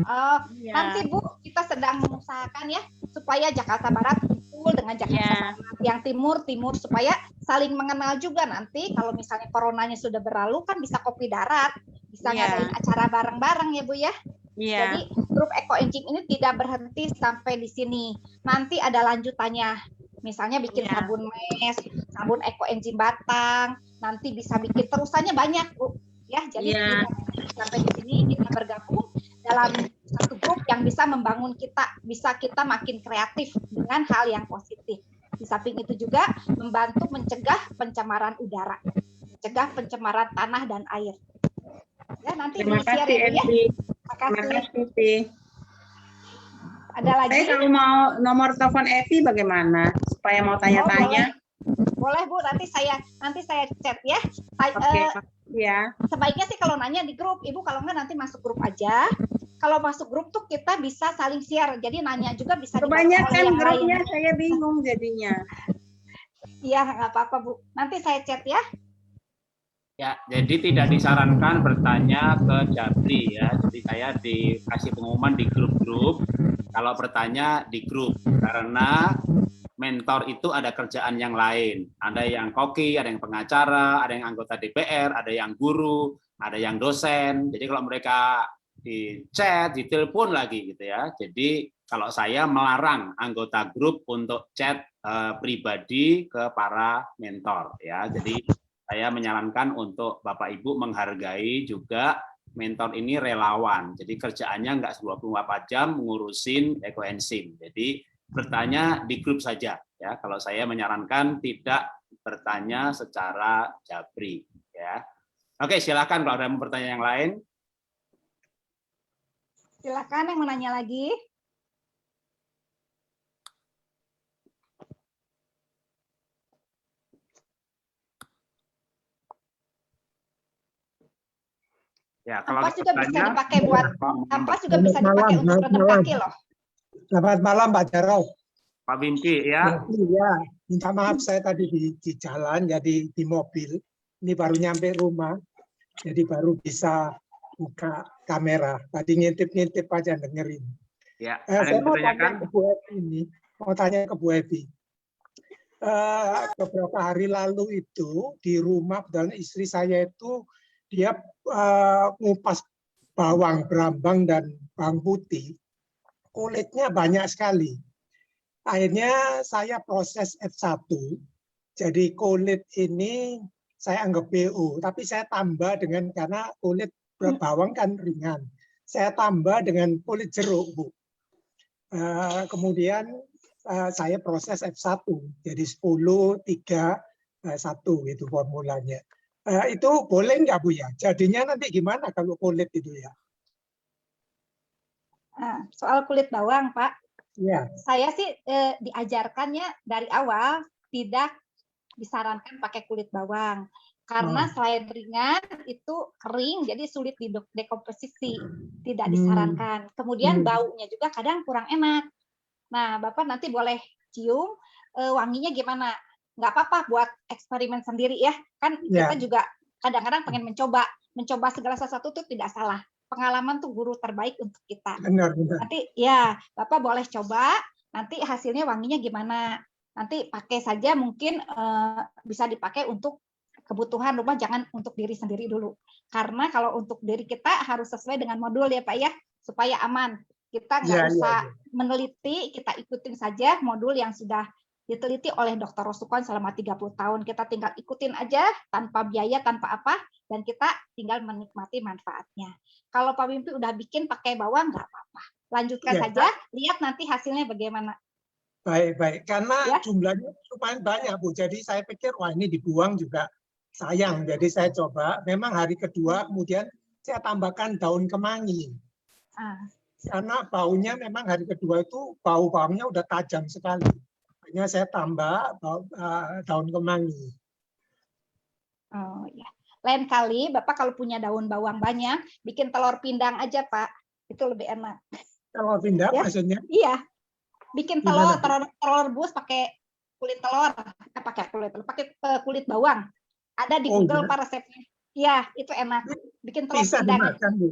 Oh, nanti Bu, kita sedang mengusahakan ya supaya Jakarta Barat kumpul dengan Jakarta Barat, yang timur supaya saling mengenal juga. Nanti kalau misalnya coronanya sudah berlalu kan bisa kopi darat, bisa ngadain acara bareng-bareng ya, Bu ya. Jadi grup Eco Enzym ini tidak berhenti sampai di sini. Nanti ada lanjutannya. Misalnya bikin sabun mes, sabun Eco Enzym batang, nanti bisa bikin terusannya banyak, Bu. Ya, jadi sampai di sini kita bergabung dalam satu grup yang bisa membangun bisa kita makin kreatif dengan hal yang positif. Di samping itu juga membantu mencegah pencemaran udara, mencegah pencemaran tanah dan air. Ya, nanti terima kasih, ya. Terima kasih. Ada lagi? Saya kalau mau nomor telepon Evi bagaimana? Supaya mau tanya-tanya. Boleh Bu, nanti saya chat ya. Oke, ya. Sebaiknya sih kalau nanya di grup, Ibu kalau nggak nanti masuk grup aja. Kalau masuk grup tuh kita bisa saling share, jadi nanya juga bisa dibaca oleh Kebanyakan yang grupnya lain. saya bingung jadinya. Iya, nggak apa-apa Bu. Nanti saya chat ya. Ya, jadi tidak disarankan bertanya ke Jabri ya. Jadi saya dikasih pengumuman di grup-grup kalau bertanya di grup karena mentor itu ada kerjaan yang lain. Ada yang koki, ada yang pengacara, ada yang anggota DPR, ada yang guru, ada yang dosen. Jadi kalau mereka di chat, di telepon lagi gitu ya. Jadi kalau saya melarang anggota grup untuk chat pribadi ke para mentor ya. Jadi saya menyarankan untuk Bapak Ibu menghargai juga mentor ini relawan. Jadi kerjaannya nggak 24 jam ngurusin ekoenzim. Jadi bertanya di grup saja ya. Kalau saya menyarankan tidak bertanya secara Jabri ya. Oke, silakan kalau ada pertanyaan yang lain. Silakan yang mau nanya lagi. Ya, kalau Ampas juga bisa bertanya, dipakai buat ampas juga bisa dipakai untuk rendam kaki loh. Selamat malam Pak Jarod. Pak Bimpi ya. Ya, minta maaf saya tadi di jalan, jadi di mobil. Ini baru nyampe rumah, jadi baru bisa buka kamera. Tadi ngintip-ngintip aja dengerin. Ya, Saya mau tanya ditanyakan? ke Bu Evi ini, beberapa hari lalu itu di rumah, dan istri saya itu dia ngupas bawang brambang dan bawang putih, kulitnya banyak sekali. Akhirnya saya proses F1, jadi kulit ini saya anggap BO, tapi saya tambah dengan, karena kulit bawang kan ringan, saya tambah dengan kulit jeruk, Bu. Kemudian saya proses F1, jadi 10, 3, 1 gitu formulanya. Itu boleh nggak Bu ya? Jadinya nanti gimana kalau kulit itu ya? Nah, soal kulit bawang Pak, Ya. saya sih diajarkannya dari awal tidak disarankan pakai kulit bawang. Karena selain ringan, itu kering, jadi sulit didekomposisi. Tidak disarankan. Kemudian baunya juga kadang kurang enak. Nah, Bapak nanti boleh cium wanginya gimana. Nggak apa-apa buat eksperimen sendiri ya. Kan kita juga kadang-kadang pengen mencoba segala sesuatu itu tidak salah. Pengalaman tuh guru terbaik untuk kita. Benar. Nanti ya Bapak boleh coba, nanti hasilnya wanginya gimana. Nanti pakai saja, mungkin bisa dipakai untuk kebutuhan rumah, jangan untuk diri sendiri dulu. Karena kalau untuk diri kita harus sesuai dengan modul ya Pak ya, supaya aman. Kita nggak usah meneliti, kita ikutin saja modul yang sudah diteliti oleh Dr. Rosukon selama 30 tahun. Kita tinggal ikutin aja tanpa biaya, tanpa apa, dan kita tinggal menikmati manfaatnya. Kalau Pak Wimpi udah bikin pakai bawang, nggak apa-apa. Lanjutkan saja, lihat nanti hasilnya bagaimana. Baik. Karena jumlahnya lumayan banyak, Bu. Jadi saya pikir, wah ini dibuang juga sayang. Jadi saya coba, memang hari kedua, kemudian saya tambahkan daun kemangi. Karena baunya memang hari kedua itu, bau bawangnya udah tajam sekali. Hanya saya tambah daun kemangi. Oh ya. Lain kali Bapak kalau punya daun bawang banyak, bikin telur pindang aja Pak. Itu lebih enak. Telur pindang maksudnya? Iya. Bikin telur rebus pakai kulit telur, pakai kulit bawang. Ada di Google Pak resepnya. Iya, itu enak. Bikin telur bisa pindang. Dimakan, Bu.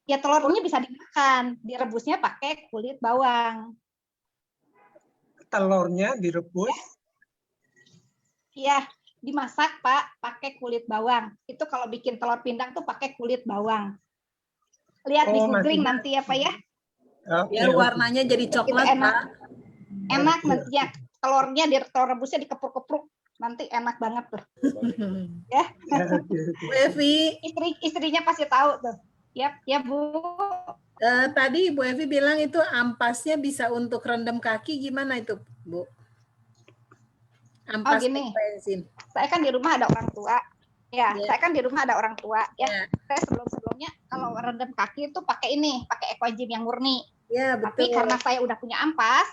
Ya telurnya bisa dimakan, direbusnya pakai kulit bawang. Telurnya direbus? Iya, dimasak Pak, pakai kulit bawang. Itu kalau bikin telur pindang tuh pakai kulit bawang. Lihat di googling nanti ya Pak ya. Biar warnanya jadi coklat, enak. Pak. Enak nantinya. Telurnya telur rebusnya dikepruk-kepruk. Nanti enak banget tuh. Ya. Bu Evi. Istrinya pasti tahu tuh. Ya Bu. Tadi Bu Evi bilang itu ampasnya bisa untuk rendam kaki, gimana itu Bu? Ampas gini. bensin. Saya kan di rumah ada orang tua. Saya kan di rumah ada orang tua. Saya sebelumnya kalau rendam kaki itu pakai ekoenzim yang murni. Ya, Tapi betul. karena saya udah punya ampas,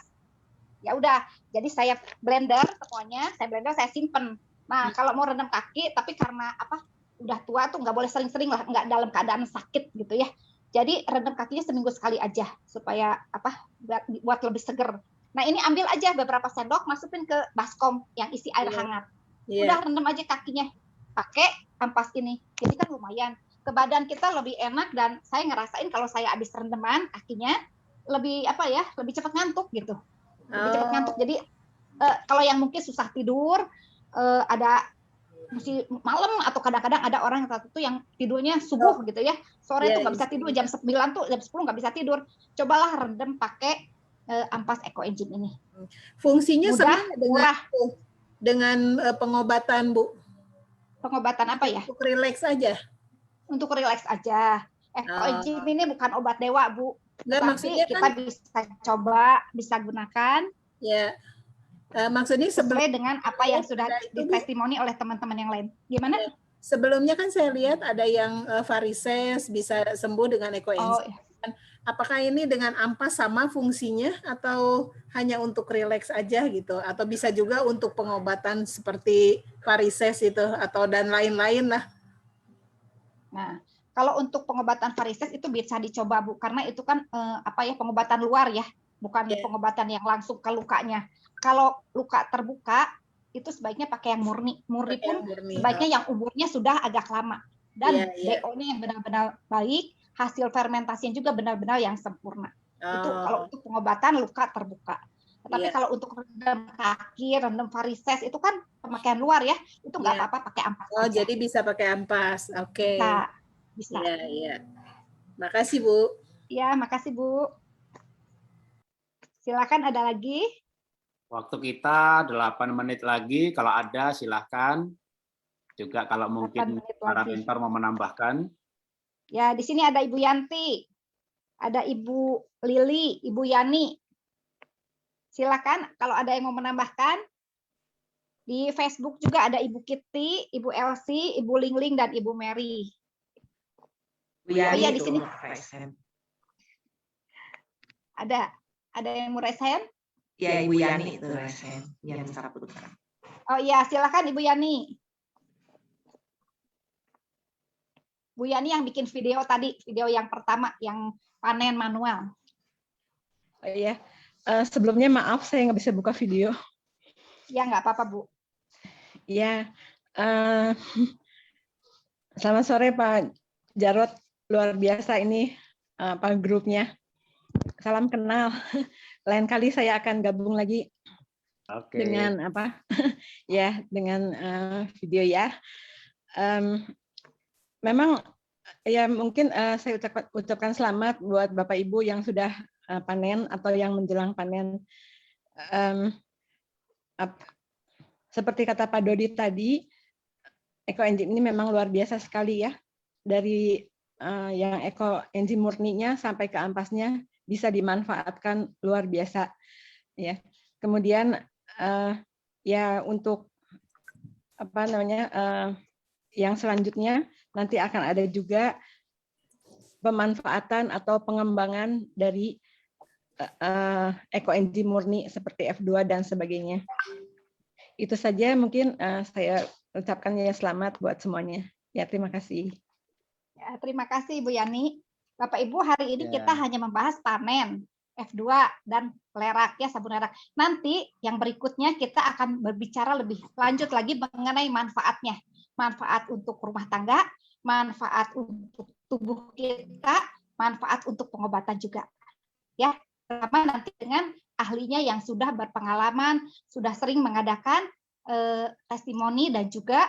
ya udah. Jadi saya blender semuanya, saya simpen. Nah, kalau mau rendam kaki, tapi karena udah tua tuh nggak boleh sering-sering lah, nggak dalam keadaan sakit gitu ya. Jadi rendam kakinya seminggu sekali aja supaya buat lebih seger. Nah, ini ambil aja beberapa sendok, masukin ke baskom yang isi air hangat. Udah rendam aja kakinya pakai ampas ini. Jadi kan lumayan ke badan kita lebih enak, dan saya ngerasain kalau saya habis rendeman kakinya lebih lebih cepat ngantuk gitu. Lebih cepat ngantuk. Jadi kalau yang mungkin susah tidur, ada mesti malam atau kadang-kadang ada orang tertentu yang tidurnya subuh gitu ya, sore tuh nggak bisa tidur, jam 9 tuh jam 10 nggak bisa tidur, cobalah rendam pakai ampas Eco Enzim ini. Fungsinya Mudah, sama murah. dengan pengobatan, Bu. Pengobatan apa ya? Untuk rileks aja. Untuk rileks aja. Eco Enzim ini bukan obat dewa, Bu. Nggak, Tapi maksudnya kita kan bisa coba, bisa gunakan. ya. Maksudnya sesuai dengan apa yang sudah ditestimoni oleh teman-teman yang lain. Gimana? Sebelumnya kan saya lihat ada yang varises bisa sembuh dengan Eco Enzim. Apakah ini dengan ampas sama fungsinya atau hanya untuk rileks aja gitu? Atau bisa juga untuk pengobatan seperti varises itu atau dan lain-lain lah? Nah, kalau untuk pengobatan varises itu bisa dicoba, Bu, karena itu kan pengobatan luar ya, bukan pengobatan yang langsung ke lukanya. Kalau luka terbuka itu sebaiknya pakai yang murni. Murni pun sebaiknya yang umurnya sudah agak lama dan DO-nya yang benar-benar baik, hasil fermentasinya juga benar-benar yang sempurna. Itu kalau untuk pengobatan luka terbuka. Tapi kalau untuk rendam kaki, rendam varises itu kan pemakaian luar ya, itu nggak apa-apa pakai ampas. Oh, aja. Jadi bisa pakai ampas. Oke. Bisa. Iya. Makasih, Bu. Ya, makasih, Bu. Silakan, ada lagi? Waktu kita 8 menit lagi, kalau ada silakan. Juga kalau mungkin para mentor mau menambahkan. Ya, di sini ada Ibu Yanti, ada Ibu Lili, Ibu Yani. Silakan kalau ada yang mau menambahkan. Di Facebook juga ada Ibu Kitty, Ibu Elsie, Ibu Lingling, dan Ibu Mary. Bu Yani di sini ada yang mau raise hand? Ya, Ibu Yani itu raise hand. Yani Saraputra. Oh iya, silakan Ibu Yani. Bu Yani yang bikin video tadi, video yang pertama, yang panen manual. Oh iya, sebelumnya maaf saya nggak bisa buka video. Ya, nggak apa-apa, Bu. Ya, selamat sore Pak Jarod, luar biasa ini grupnya. Salam kenal. Lain kali saya akan gabung lagi dengan dengan video ya. Memang ya mungkin saya ucapkan selamat buat Bapak Ibu yang sudah panen atau yang menjelang panen. Seperti kata Pak Dodi tadi, Eco Enzim ini memang luar biasa sekali ya. Dari yang Eco Enzim murninya sampai ke ampasnya bisa dimanfaatkan luar biasa ya. Kemudian ya untuk yang selanjutnya nanti akan ada juga pemanfaatan atau pengembangan dari Eco Enzim murni seperti F2 dan sebagainya. Itu saja mungkin saya ucapkan ya selamat buat semuanya. Ya, terima kasih. Ya, terima kasih Ibu Yani. Bapak Ibu, hari ini kita hanya membahas panen, F2 dan lerak ya, sabun lerak. Nanti yang berikutnya kita akan berbicara lebih lanjut lagi mengenai manfaatnya. Manfaat untuk rumah tangga, manfaat untuk tubuh kita, manfaat untuk pengobatan juga. Ya, sama nanti dengan ahlinya yang sudah berpengalaman, sudah sering mengadakan testimoni dan juga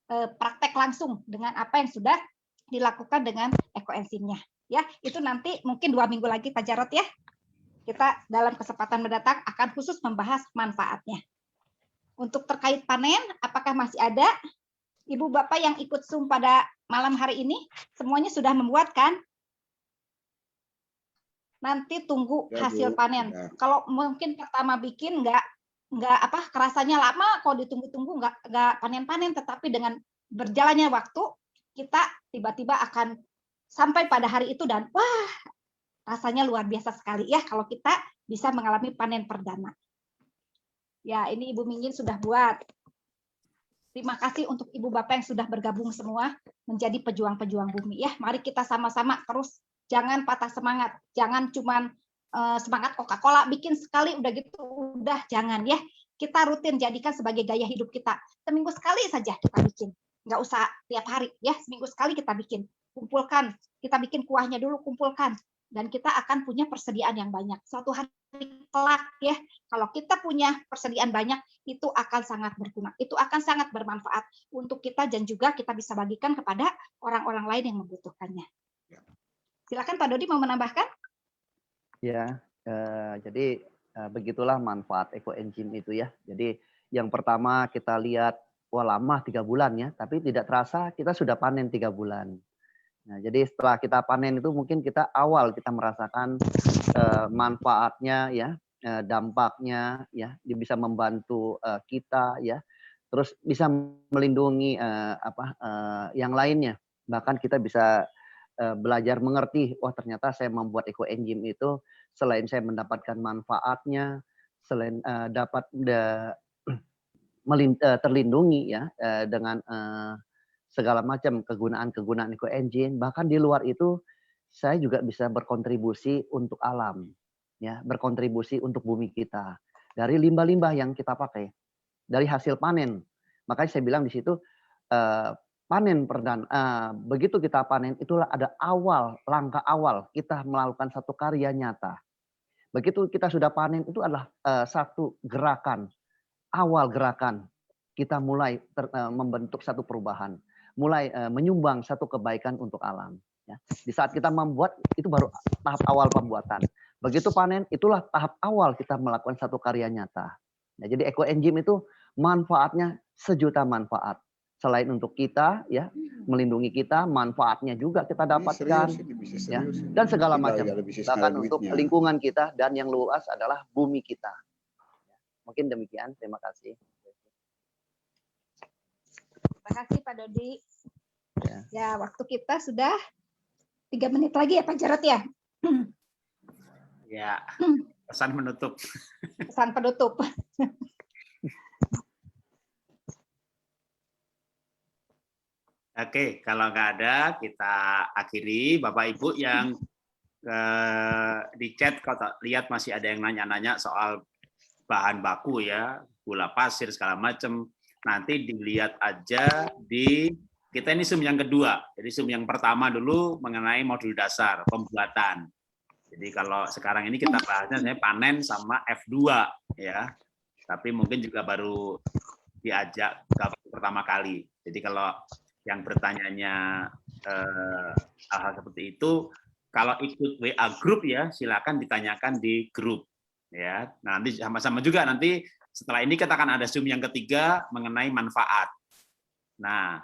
praktek langsung dengan apa yang sudah dilakukan dengan Eco Enzimnya. Ya, itu nanti mungkin 2 minggu lagi Pak Jarod ya. Kita dalam kesempatan mendatang akan khusus membahas manfaatnya. Untuk terkait panen, apakah masih ada Ibu Bapak yang ikut Zoom pada malam hari ini? Semuanya sudah membuat kan? Nanti tunggu hasil panen. Kalau mungkin pertama bikin nggak kerasanya lama, kalau ditunggu-tunggu nggak panen-panen, tetapi dengan berjalannya waktu kita tiba-tiba akan sampai pada hari itu dan wah, Rasanya luar biasa sekali ya kalau kita bisa mengalami panen perdana. Ya, ini Ibu Mingin sudah buat. Terima kasih untuk Ibu Bapak yang sudah bergabung semua menjadi pejuang-pejuang bumi ya. Mari kita sama-sama terus, jangan patah semangat, jangan cuman semangat Coca-Cola bikin sekali udah gitu udah, jangan ya. Kita rutin jadikan sebagai gaya hidup kita. Seminggu sekali saja kita bikin. Nggak usah tiap hari ya, seminggu sekali kita bikin. Kumpulkan, kita bikin kuahnya dulu, kumpulkan. Dan kita akan punya persediaan yang banyak. Suatu hari kelak ya, kalau kita punya persediaan banyak, itu akan sangat berguna. Itu akan sangat bermanfaat untuk kita dan juga kita bisa bagikan kepada orang-orang lain yang membutuhkannya. Silakan Pak Dodi mau menambahkan? Ya, jadi begitulah manfaat ekoenzim itu ya. Jadi yang pertama kita lihat, wah lama 3 bulan ya, tapi tidak terasa kita sudah panen 3 bulan. Nah, jadi setelah kita panen itu mungkin kita merasakan manfaatnya ya, dampaknya ya, dia bisa membantu kita ya, terus bisa melindungi yang lainnya. Bahkan kita bisa belajar mengerti, wah ternyata saya membuat ekoenzim itu selain saya mendapatkan manfaatnya, selain dapat terlindungi ya dengan segala macam kegunaan ekoenzim, bahkan di luar itu saya juga bisa berkontribusi untuk alam, ya, berkontribusi untuk bumi kita dari limbah-limbah yang kita pakai, dari hasil panen. Makanya saya bilang di situ panen perdana. Begitu kita panen, itulah ada langkah awal kita melakukan satu karya nyata. Begitu kita sudah panen, itu adalah satu gerakan, awal gerakan kita mulai membentuk satu perubahan. Mulai menyumbang satu kebaikan untuk alam. Ya. Di saat kita membuat, itu baru tahap awal pembuatan. Begitu panen, itulah tahap awal kita melakukan satu karya nyata. Nah, jadi ekoenzim itu manfaatnya sejuta manfaat. Selain untuk kita, ya, melindungi kita, manfaatnya juga kita dapatkan, ya, dan segala macam. Bahkan untuk lingkungan kita dan yang luas adalah bumi kita. Mungkin demikian. Terima kasih. Terima kasih Pak Dodi. Ya, waktu kita sudah 3 menit lagi ya Pak Jarot ya. Ya, pesan menutup. Pesan penutup. Oke, kalau nggak ada kita akhiri. Bapak Ibu yang di chat kalau lihat masih ada yang nanya-nanya soal bahan baku ya, gula pasir segala macam. Nanti dilihat aja kita ini Zoom yang kedua. Jadi Zoom yang pertama dulu mengenai modul dasar pembuatan. Jadi kalau sekarang ini kita bahasnya panen sama F2 ya. Tapi mungkin juga baru diajak pertama kali. Jadi kalau yang bertanyanya hal-hal seperti itu, kalau ikut WA grup ya silakan ditanyakan di grup ya. Nah, nanti sama-sama juga nanti setelah ini kita akan ada Zoom yang ketiga mengenai manfaat. Nah,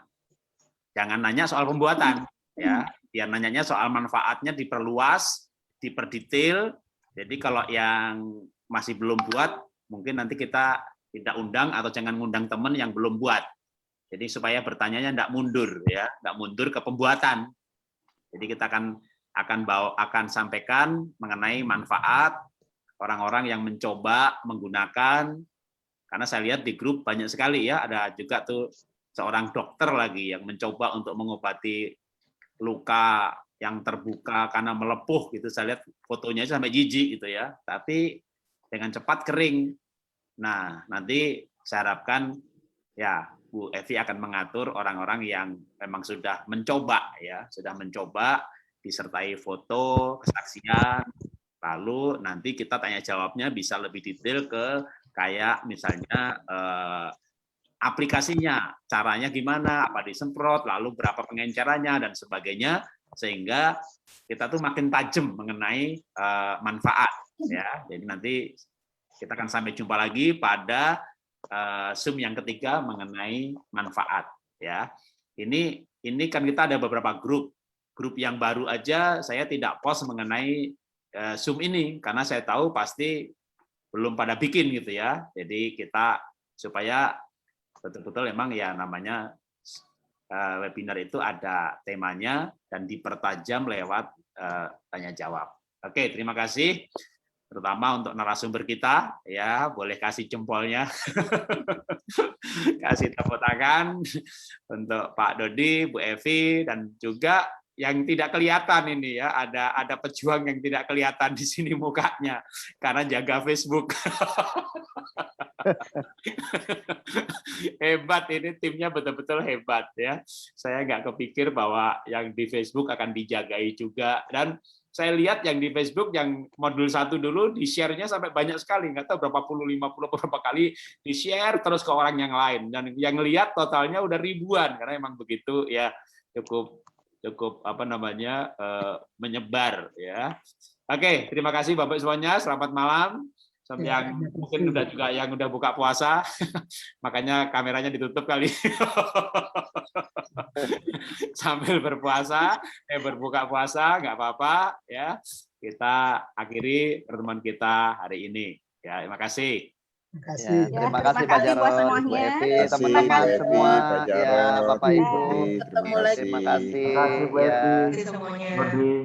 jangan nanya soal pembuatan, ya. Biar nanyanya soal manfaatnya diperluas, diperdetail. Jadi kalau yang masih belum buat, mungkin nanti kita tidak undang atau jangan ngundang teman yang belum buat. Jadi supaya bertanyanya tidak mundur, ya, tidak mundur ke pembuatan. Jadi kita akan sampaikan mengenai manfaat orang-orang yang mencoba menggunakan. Karena saya lihat di grup banyak sekali ya, ada juga tuh seorang dokter lagi yang mencoba untuk mengobati luka yang terbuka karena melepuh gitu. Saya lihat fotonya sampai jijik gitu ya, tapi dengan cepat kering. Nah, nanti saya harapkan ya Bu Evi akan mengatur orang-orang yang memang sudah mencoba ya, sudah mencoba disertai foto, kesaksian, lalu nanti kita tanya jawabnya bisa lebih detail ke kayak misalnya aplikasinya, caranya gimana, apa disemprot, lalu berapa pengencerannya dan sebagainya, sehingga kita tuh makin tajam mengenai manfaat ya. Jadi nanti kita akan sampai jumpa lagi pada Zoom yang ketiga mengenai manfaat ya. Ini kan kita ada beberapa grup yang baru aja saya tidak post mengenai Zoom ini karena saya tahu pasti belum pada bikin gitu ya. Jadi kita supaya betul-betul memang ya namanya webinar itu ada temanya dan dipertajam lewat tanya jawab. Oke, terima kasih. Terutama untuk narasumber kita, ya boleh kasih jempolnya, kasih tepuk tangan untuk Pak Dodi, Bu Evi, dan juga yang tidak kelihatan ini ya, ada pejuang yang tidak kelihatan di sini mukanya karena jaga Facebook. Hebat, ini timnya betul-betul hebat ya. Saya nggak kepikir bahwa yang di Facebook akan dijagai juga, dan saya lihat yang di Facebook yang modul 1 dulu di-share-nya sampai banyak sekali, nggak tahu berapa puluh, 50 berapa kali di-share terus ke orang yang lain, dan yang lihat totalnya udah ribuan karena emang begitu ya, cukup apa namanya menyebar ya. Oke, terima kasih Bapak semuanya, selamat malam. Yang mungkin yang udah buka puasa, makanya kameranya ditutup kali. Sambil berpuasa, berbuka puasa, nggak apa-apa ya. Kita akhiri pertemuan kita hari ini. Ya, terima kasih. Terima kasih Pak Jarod, Bu Evi, teman-teman semua, ya Bapak Ibu. Terima kasih. Terima kasih. Terima kasih Bu Evi. semuanya.